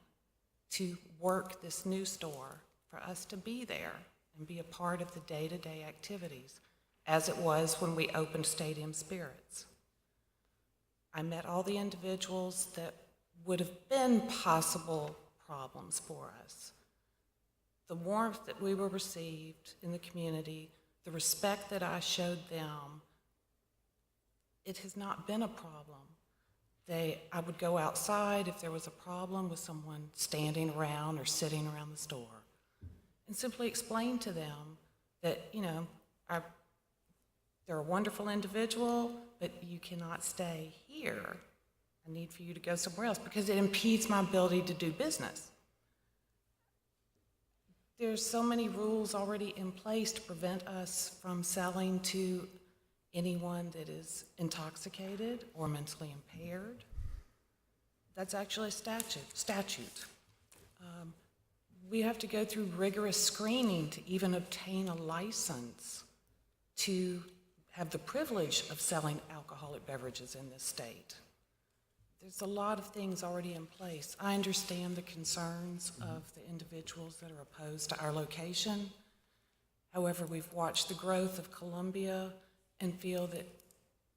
to work this new store, for us to be there and be a part of the day-to-day activities, as it was when we opened Stadium Spirits. I met all the individuals that would have been possible problems for us. The warmth that we were received in the community, the respect that I showed them, it has not been a problem. I would go outside if there was a problem with someone standing around or sitting around the store and simply explain to them that, they're a wonderful individual, but you cannot stay here. I need for you to go somewhere else because it impedes my ability to do business. There's so many rules already in place to prevent us from selling to anyone that is intoxicated or mentally impaired. That's actually a statute. We have to go through rigorous screening to even obtain a license to have the privilege of selling alcoholic beverages in this state. There's a lot of things already in place. I understand the concerns of the individuals that are opposed to our location. However, we've watched the growth of Columbia and feel that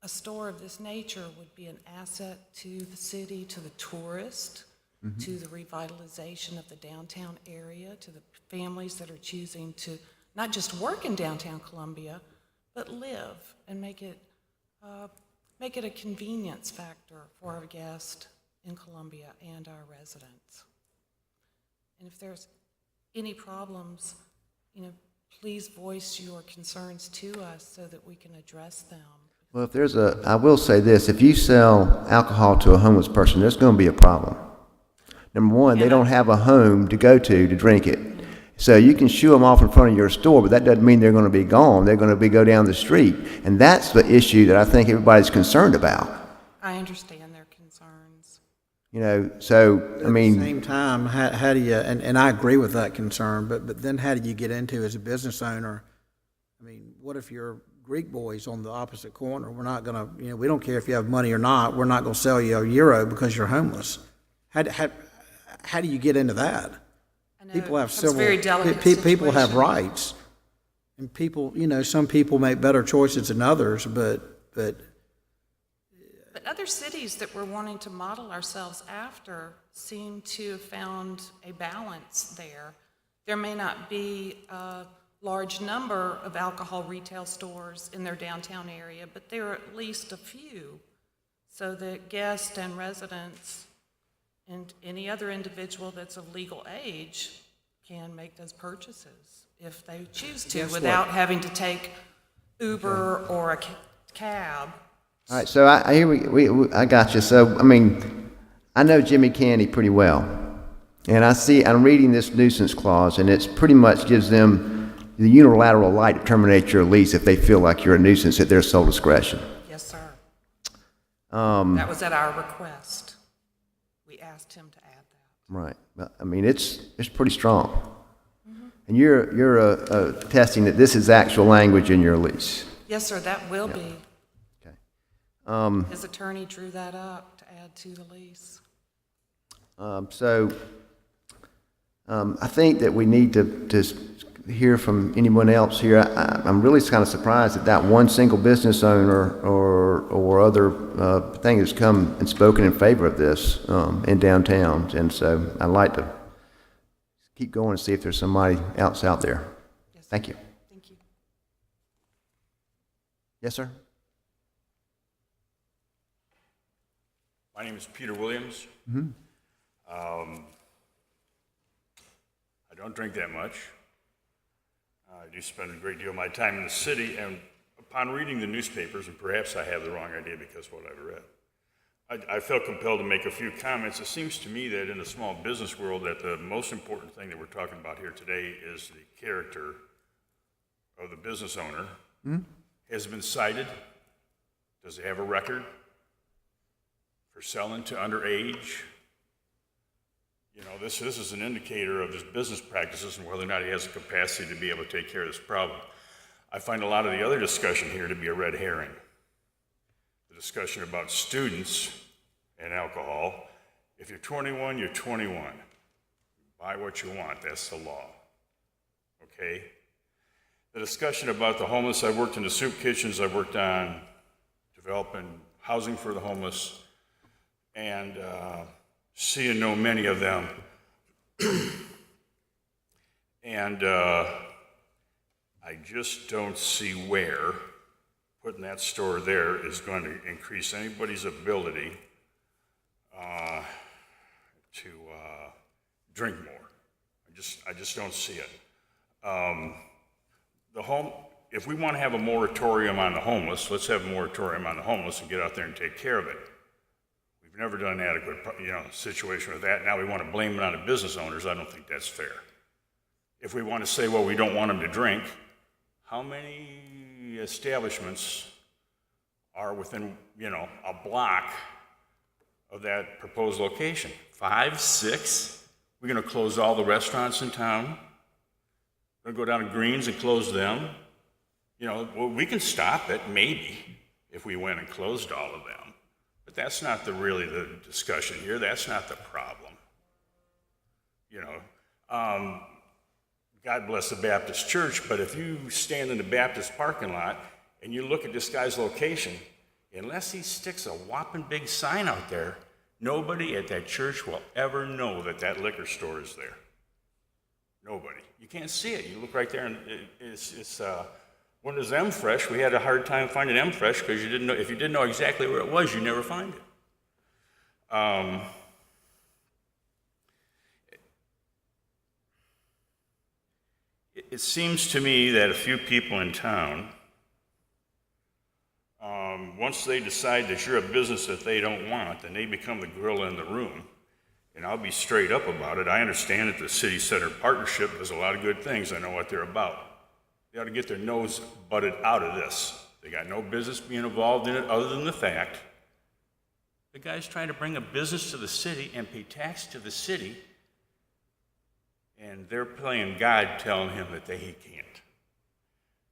a store of this nature would be an asset to the city, to the tourist, to the revitalization of the downtown area, to the families that are choosing to not just work in downtown Columbia, but live and make it a convenience factor for our guests in Columbia and our residents. And if there's any problems, please voice your concerns to us so that we can address them. Well, I will say this, if you sell alcohol to a homeless person, there's going to be a problem. Number one, they don't have a home to go to drink it. So you can shoo them off in front of your store, but that doesn't mean they're going to be gone. They're going to go down the street. And that's the issue that I think everybody's concerned about. I understand their concerns. So, I mean. At the same time, how do you, and I agree with that concern, but then how do you get into as a business owner? I mean, what if you're Greek boys on the opposite corner? We're not going to, we don't care if you have money or not. We're not going to sell you a euro because you're homeless. How do you get into that? People have people have rights, and people, some people make better choices than others, but other cities that we're wanting to model ourselves after seem to have found a balance there. There may not be a large number of alcohol retail stores in their downtown area, but there are at least a few, so that guests and residents and any other individual that's of legal age can make those purchases if they choose to without having to take Uber or a cab. All right, so I got you. So, I mean, I know Jimmy Candy pretty well. And I'm reading this nuisance clause, and it pretty much gives them the unilateral right to terminate your lease if they feel like you're a nuisance at their sole discretion. Yes, sir. That was at our request. We asked him to add that. Right. But, I mean, it's pretty strong. And you're attesting that this is actual language in your lease. Yes, sir, that will be. Okay. His attorney drew that up to add to the lease. I think that we need to hear from anyone else here. I'm really kind of surprised that one single business owner or other thing has come and spoken in favor of this in downtown. And so I'd like to keep going and see if there's somebody else out there. Yes, Thank you. Thank you. Yes, sir. My name is Peter Williams. I don't drink that much. I do spend a great deal of my time in the city, and upon reading the newspapers, and perhaps I have the wrong idea because of what I've read, I felt compelled to make a few comments. It seems to me that in the small business world that the most important thing that we're talking about here today is the character of the business owner. Has been cited. Does he have a record for selling to underage? This is an indicator of his business practices and whether or not he has the capacity to be able to take care of this problem. I find a lot of the other discussion here to be a red herring. The discussion about students and alcohol. If you're 21, you're 21. Buy what you want, that's the law. Okay? The discussion about the homeless, I've worked in the soup kitchens, I've worked on developing housing for the homeless, and see and know many of them. And I I just don't see where putting that store there is going to increase anybody's ability to drink more. I just don't see it. If we want to have a moratorium on the homeless, let's have a moratorium on the homeless and get out there and take care of it. We've never done an adequate, situation with that. Now we want to blame it on the business owners. I don't think that's fair. If we want to say, well, we don't want them to drink, how many establishments are within, a block of that proposed location? 5, 6? We're going to close all the restaurants in town? We're going to go down to Greens and close them? Well, we can stop it, maybe, if we went and closed all of them. But that's not really the discussion here. That's not the problem. God bless the Baptist church, but if you stand in the Baptist parking lot and you look at this guy's location, unless he sticks a whopping big sign out there, nobody at that church will ever know that that liquor store is there. Nobody. You can't see it. You look right there, and it's when there's M-Fresh, we had a hard time finding M-Fresh because you didn't know. If you didn't know exactly where it was, you never find it. It seems to me that a few people in town, once they decide that you're a business that they don't want, then they become the gorilla in the room. And I'll be straight up about it. I understand that the City Center Partnership does a lot of good things. I know what they're about. They ought to get their nose butted out of this. They got no business being involved in it other than the fact the guy's trying to bring a business to the city and pay tax to the city, and they're playing God telling him that he can't.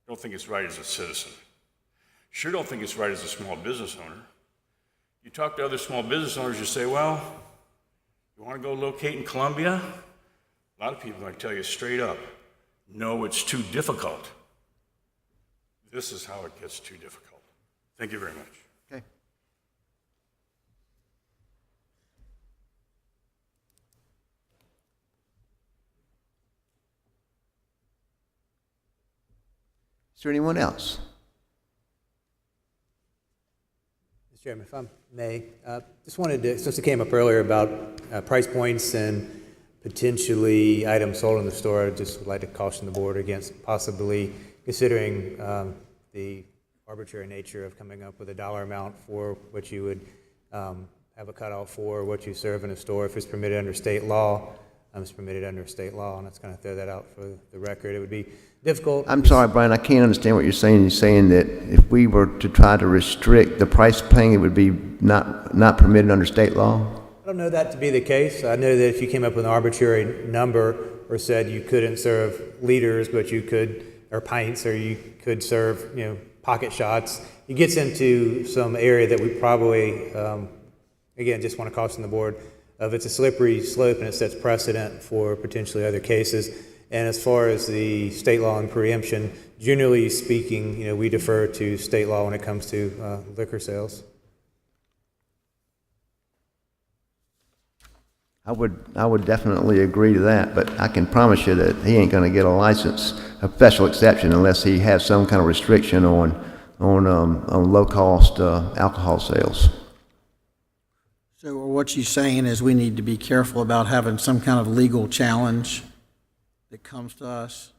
Don't think it's right as a citizen. Sure don't think it's right as a small business owner. You talk to other small business owners, you say, well, you want to go locate in Columbia? A lot of people are going to tell you straight up, no, it's too difficult. This is how it gets too difficult. Thank you very much. Okay. Is there anyone else? Mr. Chairman, if I may, just wanted to, since it came up earlier about price points and potentially items sold in the store, I'd just like to caution the board against possibly considering the arbitrary nature of coming up with a dollar amount for what you would have a cutoff for, what you serve in a store. If it's permitted under state law, it's permitted under state law, and let's kind of throw that out for the record. It would be difficult. I'm sorry, Brian, I can't understand what you're saying. You're saying that if we were to try to restrict the price paying, it would be not permitted under state law? I don't know that to be the case. I know that if you came up with an arbitrary number or said you couldn't serve liters, but you could, or pints, or you could serve, pocket shots, it gets into some area that we probably, again, just want to caution the board of it's a slippery slope and it sets precedent for potentially other cases. And as far as the state law and preemption, generally speaking, we defer to state law when it comes to liquor sales. I would definitely agree to that, but I can promise you that he ain't going to get a license, a special exception, unless he has some kind of restriction on low-cost alcohol sales. So what you're saying is we need to be careful about having some kind of legal challenge that comes to us?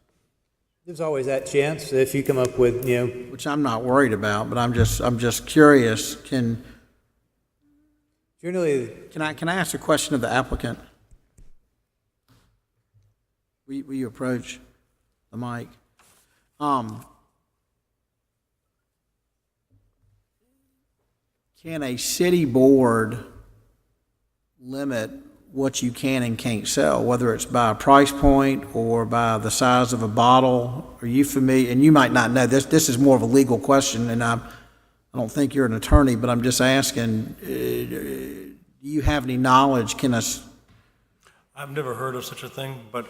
There's always that chance if you come up with, Which I'm not worried about, but I'm just curious. Generally, can I ask a question of the applicant? Will you approach the mic? Can a city board limit what you can and can't sell, whether it's by a price point or by the size of a bottle? Are you familiar? And you might not know this. This is more of a legal question, and I don't think you're an attorney, but I'm just asking, do you have any knowledge? I've never heard of such a thing, but,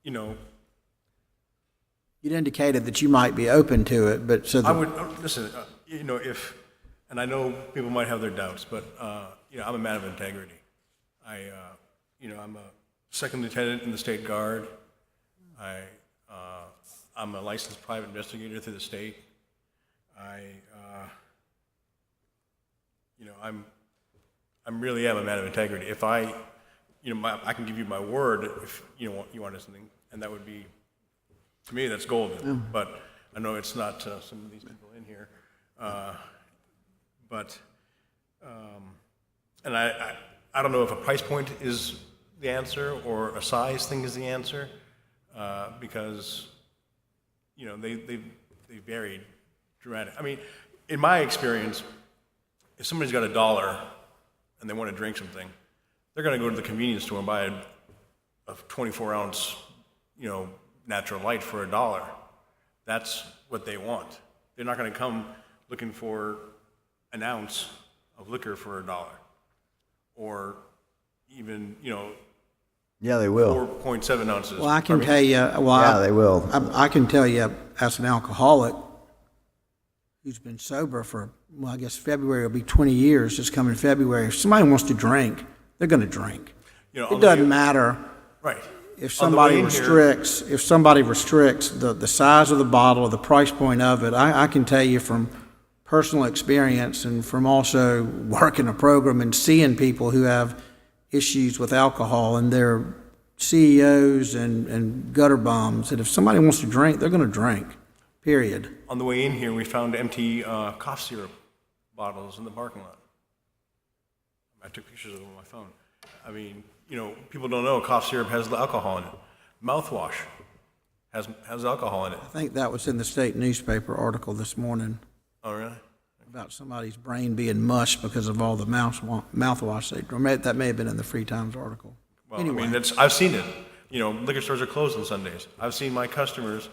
You'd indicated that you might be open to it, but so I would, listen, and I know people might have their doubts, but, I'm a man of integrity. I'm a second lieutenant in the State Guard. I'm a licensed private investigator through the state. I'm really am a man of integrity. If I can give you my word if you wanted something, and that would be, to me, that's golden. But I know it's not some of these people in here. And I don't know if a price point is the answer or a size thing is the answer, because they varied dramatically. I mean, in my experience, if somebody's got $1 and they want to drink something, they're going to go to the convenience store and buy a 24-ounce, natural light for $1. That's what they want. They're not going to come looking for an ounce of liquor for $1, or even, Yeah, they will. 4.7 ounces. Well, I can tell you, Yeah, they will. I can tell you, as an alcoholic who's been sober for, I guess February will be 20 years, this coming February. If somebody wants to drink, they're going to drink. It doesn't matter. Right. If somebody restricts, the size of the bottle or the price point of it, I can tell you from personal experience and from also working a program and seeing people who have issues with alcohol and they're CEOs and gutter bums, that if somebody wants to drink, they're going to drink, period. On the way in here, we found empty cough syrup bottles in the parking lot. I took pictures of them on my phone. I mean, people don't know cough syrup has alcohol in it. Mouthwash has alcohol in it. I think that was in the state newspaper article this morning. Oh, really? About somebody's brain being mush because of all the mouthwash they drank. That may have been in the Free Times article. Well, anyway. I mean, I've seen it. Liquor stores are closed on Sundays. I've seen my customers,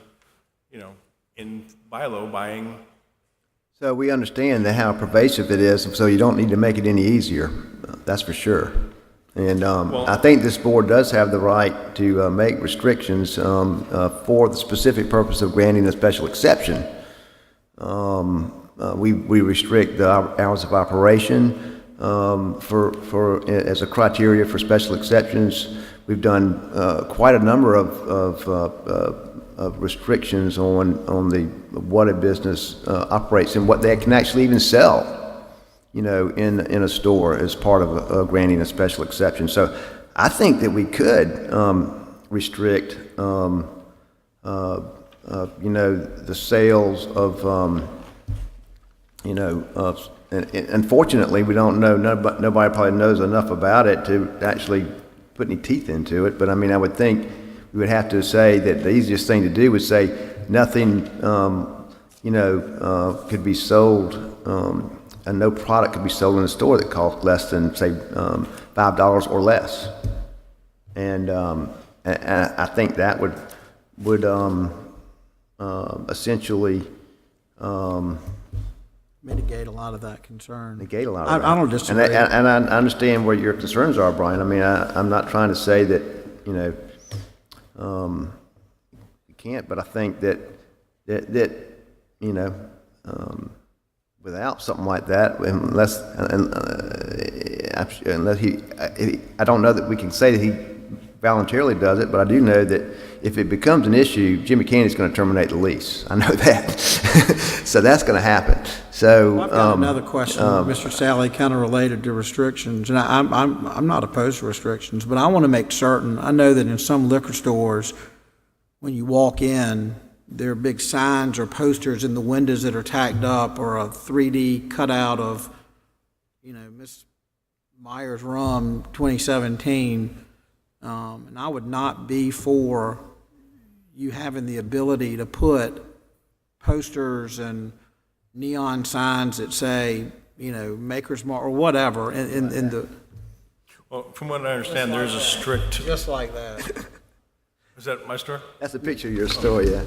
in BILO buying. So we understand how pervasive it is, so you don't need to make it any easier. That's for sure. And I think this board does have the right to make restrictions for the specific purpose of granting a special exception. We restrict the hours of operation as a criteria for special exceptions. We've done quite a number of restrictions on what a business operates and what they can actually even sell, in a store as part of granting a special exception. So I think that we could restrict, the sales of, unfortunately, we don't know, nobody probably knows enough about it to actually put any teeth into it. But I mean, I would think we would have to say that the easiest thing to do would say nothing, could be sold, and no product could be sold in a store that costs less than, say, $5 or less. And I think that would essentially mitigate a lot of that concern. Negate a lot of that. I don't disagree. And I understand where your concerns are, Brian. I mean, I'm not trying to say that, you can't, but I think that without something like that, unless I don't know that we can say that he voluntarily does it, but I do know that if it becomes an issue, Jimmy Candy's going to terminate the lease. I know that. So that's going to happen. So I've got another question, Mr. Sally, kind of related to restrictions, and I'm not opposed to restrictions, but I want to make certain. I know that in some liquor stores, when you walk in, there are big signs or posters in the windows that are tacked up, or a 3D cutout of, Miss Myers Rum 2017. And I would not be for you having the ability to put posters and neon signs that say, Maker's Mark or whatever in the. Well, from what I understand, there's a strict. Just like that. Is that my store? That's a picture of your store, yeah.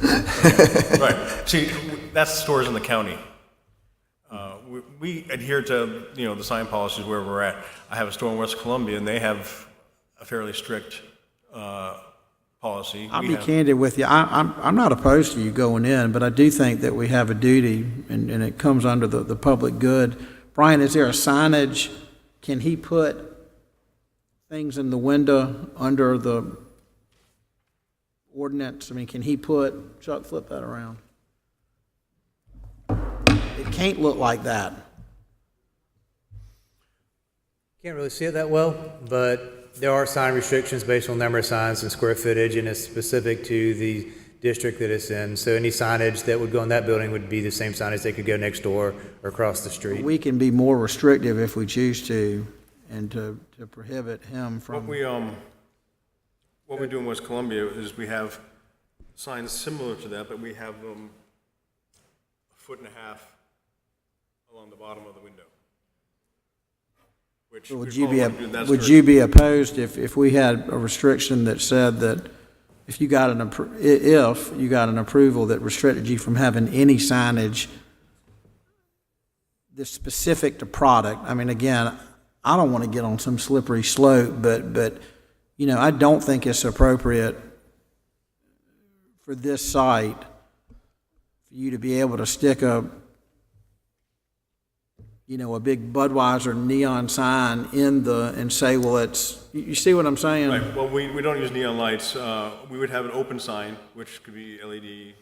Right. See, that's stores in the county. We adhere to, the sign policies where we're at. I have a store in West Columbia, and they have a fairly strict policy. I'll be candid with you. I'm not opposed to you going in, but I do think that we have a duty, and it comes under the public good. Brian, is there a signage? Can he put things in the window under the ordinance, I mean, can he put, Chuck, flip that around. It can't look like that. Can't really see it that well, but there are sign restrictions based on number of signs and square footage, and it's specific to the district that it's in. So any signage that would go in that building would be the same signage that could go next door or across the street. We can be more restrictive if we choose to, and to prohibit him from. What we do in West Columbia is we have signs similar to that, but we have them 1.5 feet along the bottom of the window. Which Would we you be, probably wouldn't do that would strict. you be opposed if we had a restriction that said that if you got an approval that restricted you from having any signage that's specific to product? I mean, again, I don't want to get on some slippery slope, but you know, I don't think it's appropriate for this site for you to be able to stick a big Budweiser neon sign and say, well, it's, you see what I'm saying? Right, well, we don't use neon lights. We would have an open sign, which could be LED,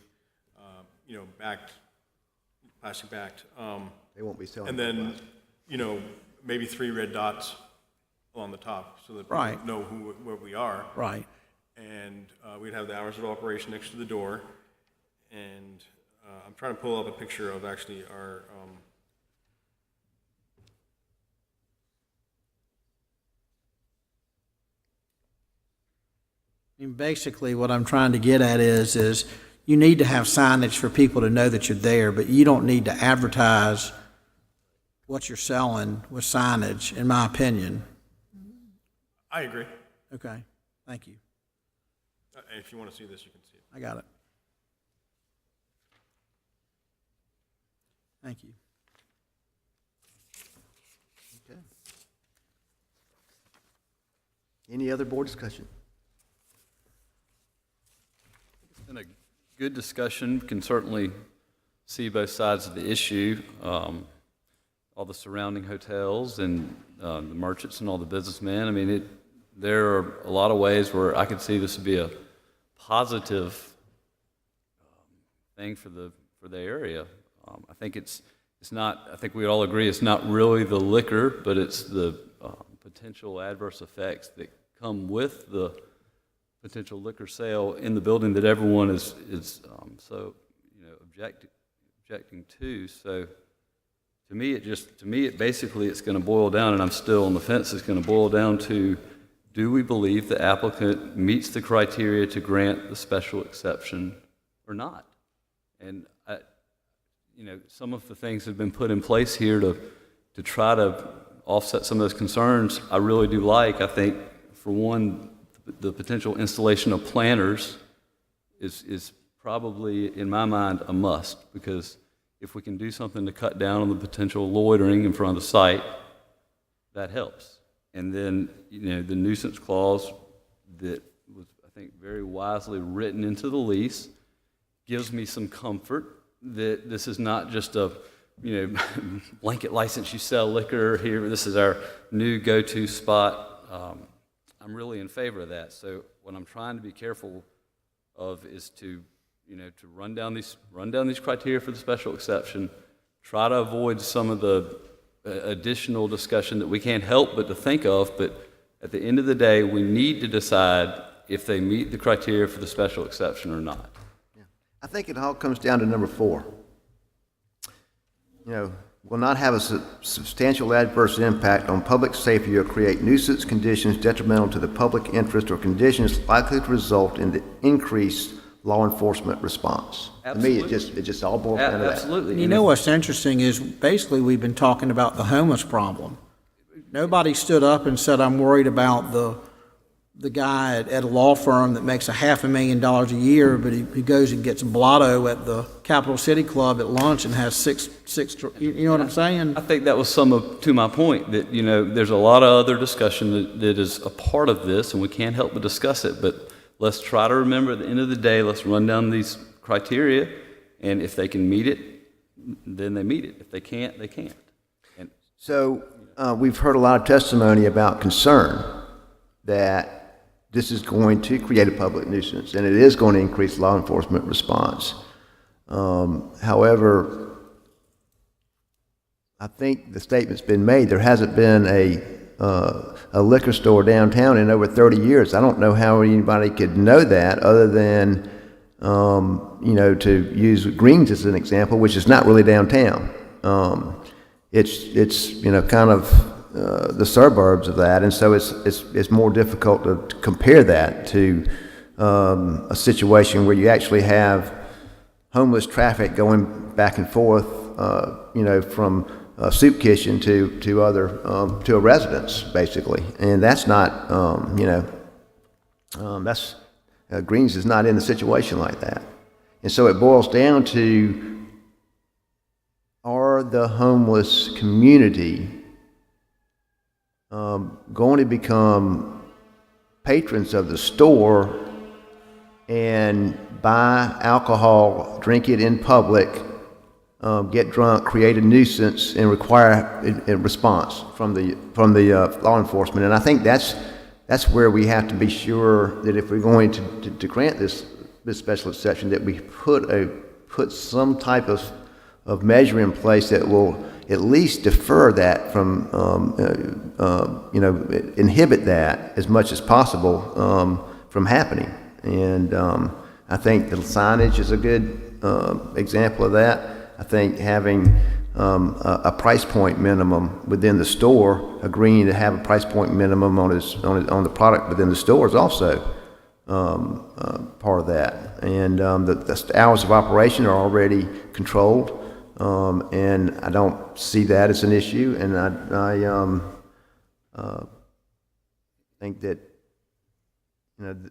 backed, plastic backed. They won't be selling. And then, maybe 3 red dots along the top so that people Right. know where we are. Right. And we'd have the hours of operation next to the door. And I'm trying to pull up a picture of actually our, I mean, basically, what I'm trying to get at is you need to have signage for people to know that you're there, but you don't need to advertise what you're selling with signage, in my opinion. I agree. Okay, thank you. If you want to see this, you can see it. I got it. Thank you. Okay. Any other board discussion? It's been a good discussion. Can certainly see both sides of the issue. All the surrounding hotels and the merchants and all the businessmen. I mean, there are a lot of ways where I could see this would be a positive thing for the area. I think it's not. I think we all agree it's not really the liquor, but it's the potential adverse effects that come with the potential liquor sale in the building that everyone is so objecting to. So. To me, it basically it's going to boil down, and I'm still on the fence. It's going to boil down to: do we believe the applicant meets the criteria to grant the special exception or not? And some of the things that have been put in place here to try to offset some of those concerns, I really do like. I think, for one, the potential installation of planters is probably, in my mind, a must, because if we can do something to cut down on the potential loitering in front of the site, that helps. And then, the nuisance clause that was, I think, very wisely written into the lease gives me some comfort that this is not just a, blanket license, you sell liquor here, this is our new go-to spot. I'm really in favor of that. So what I'm trying to be careful of is to run down these criteria for the special exception, try to avoid some of the additional discussion that we can't help but to think of, but at the end of the day, we need to decide if they meet the criteria for the special exception or not. Yeah. I think it all comes down to number 4. Will not have a substantial adverse impact on public safety or create nuisance conditions detrimental to the public interest or conditions likely to result in the increased law enforcement response. Absolutely. To me, it just all boils down to that. Absolutely. You know what's interesting is basically we've been talking about the homeless problem. Nobody stood up and said, I'm worried about the guy at a law firm that makes $500,000 a year, but he goes and gets blotto at the Capital City Club at lunch and has six. You know what I'm saying? I think that was to my point, that there's a lot of other discussion that is a part of this, and we can't help but discuss it. But let's try to remember, at the end of the day, let's run down these criteria, and if they can meet it, then they meet it. If they can't, they can't. And we've heard a lot of testimony about concern that this is going to create a public nuisance, and it is going to increase law enforcement response. However, I think the statement's been made. There hasn't been a liquor store downtown in over 30 years. I don't know how anybody could know that other than, to use Greens as an example, which is not really downtown. It's kind of the suburbs of that, and so it's more difficult to compare that to a situation where you actually have homeless traffic going back and forth, from a soup kitchen to a residence, basically, and that's not, Greens is not in a situation like that, and so it boils down to: are the homeless community going to become patrons of the store and buy alcohol, drink it in public, get drunk, create a nuisance, and require a response from the law enforcement? And I think that's where we have to be sure that if we're going to grant this special exception, that we put some type of measure in place that will at least defer that from, inhibit that as much as possible from happening. And I think the signage is a good example of that. I think having a price point minimum within the store, agreeing to have a price point minimum on the product within the store is also part of that. And the hours of operation are already controlled. And I don't see that as an issue, and I think that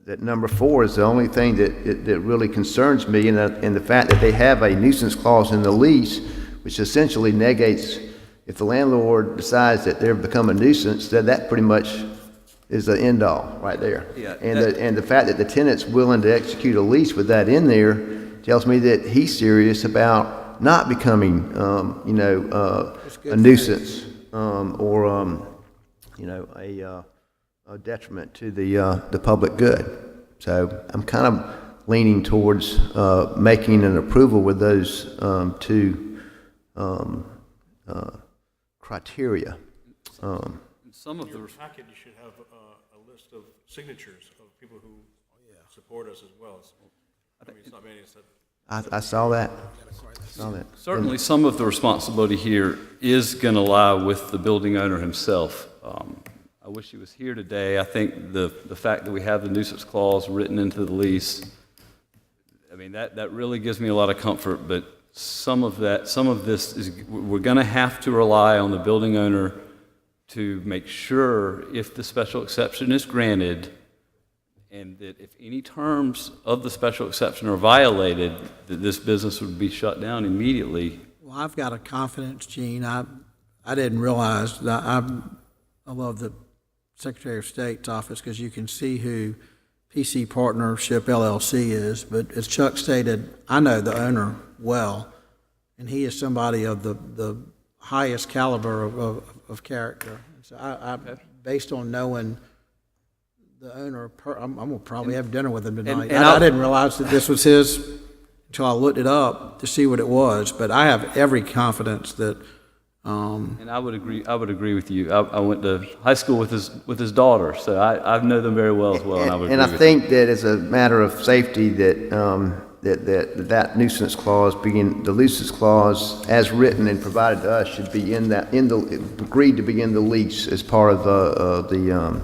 that number 4 is the only thing that really concerns me, and the fact that they have a nuisance clause in the lease, which essentially negates if the landlord decides that they've become a nuisance, that pretty much is the end all right there. Yeah, and the fact that the tenant's willing to execute a lease with that in there tells me that he's serious about not becoming, a nuisance, or a detriment to the public good. So I'm kind of leaning towards making an approval with those two criteria. Some of in your packet, you should have a list of signatures of people who support us as well. It's not many. I saw that. Certainly, some of the responsibility here is going to lie with the building owner himself. I wish he was here today. I think the fact that we have the nuisance clause written into the lease, that really gives me a lot of comfort. But some of this is, we're going to have to rely on the building owner to make sure, if the special exception is granted, and that if any terms of the special exception are violated, that this business would be shut down immediately. Well, I've got a confidence, Gene. I didn't realize that I love the Secretary of State's office because you can see who PC Partnership LLC is. But as Chuck stated, I know the owner well, and he is somebody of the highest caliber of character. So I based on knowing the owner, I'm going to probably have dinner with him tonight. And I didn't realize that this was his until I looked it up to see what it was. But I have every confidence that. And I would agree with you. I went to high school with his daughter, so I know them very well as well. And I think that as a matter of safety, that nuisance clause, the nuisance clause as written and provided to us, should be agreed to be in the lease as part of the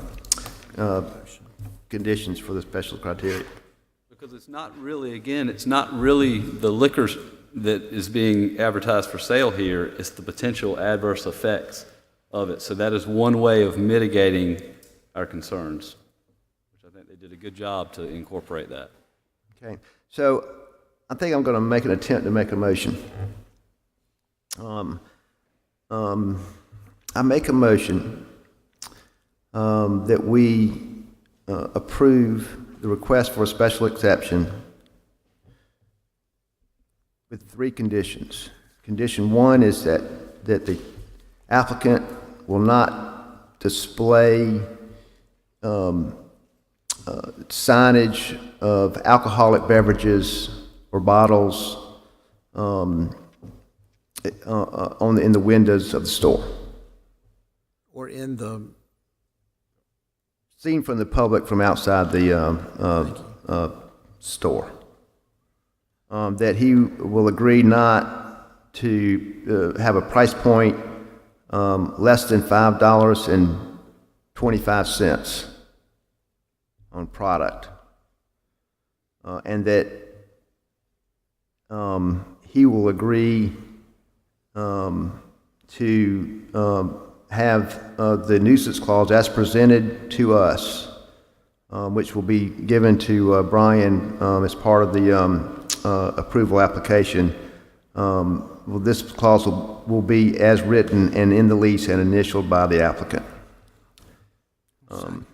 conditions for the special criteria. Because it's not really the liquor that is being advertised for sale here. It's the potential adverse effects of it. So that is one way of mitigating our concerns, which I think they did a good job to incorporate that. Okay, so I think I'm going to make an attempt to make a motion. I make a motion that we approve the request for a special exception with 3 conditions. Condition 1 is that the applicant will not display signage of alcoholic beverages or bottles in the windows of the store, Or in the, seen from the public from outside the store. That he will agree not to have a price point less than $5.25 on product. And that he will agree to have the nuisance clause as presented to us, which will be given to Brian as part of the approval application. Well, this clause will be as written and in the lease and initialed by the applicant. Mr.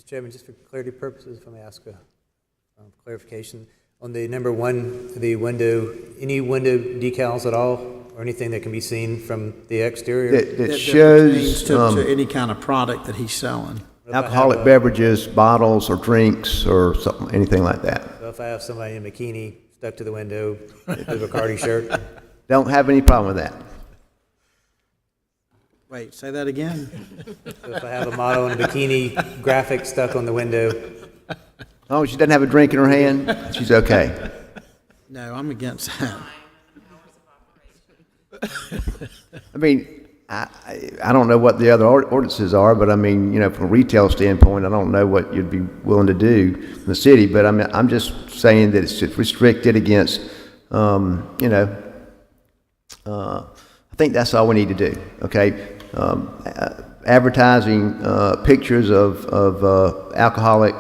Chairman, just for clarity purposes, if I may ask a clarification. On the number one, the window, any window decals at all, or anything that can be seen from the exterior? That shows pertains to any kind of product that he's selling. alcoholic beverages, bottles or drinks or something, anything like that. So if I have somebody in a bikini stuck to the window with a Bacardi shirt? Don't have any problem with that. Wait, say that again? So if I have a model in a bikini graphic stuck on the window? Oh, she doesn't have a drink in her hand, she's okay. No, I'm against that. I mean, I don't know what the other ordinances are, but I mean, you know, from a retail standpoint, I don't know what you'd be willing to do in the city, but I'm just saying that it's restricted against, you know, I think that's all we need to do, okay? Advertising pictures of alcoholic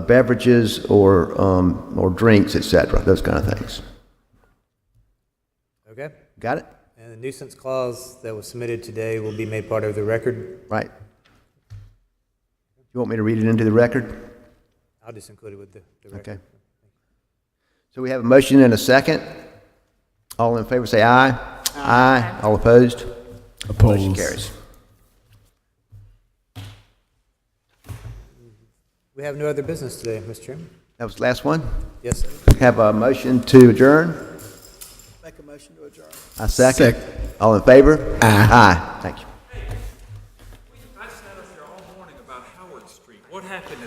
beverages or drinks, etc., those kind of things. Okay. Got it? And the nuisance clause that was submitted today will be made part of the record? Right. You want me to read it into the record? I'll just include it with the record. Okay. So we have a motion and a second. All in favor say aye. Aye. All opposed? Opposed. Motion carries. We have no other business today, Mr. Chairman. That was the last one? Yes, sir. Have a motion to adjourn? Make a motion to adjourn. I second. All in favor? Aye. Thank you. I sat up there all morning about Howard Street. What happened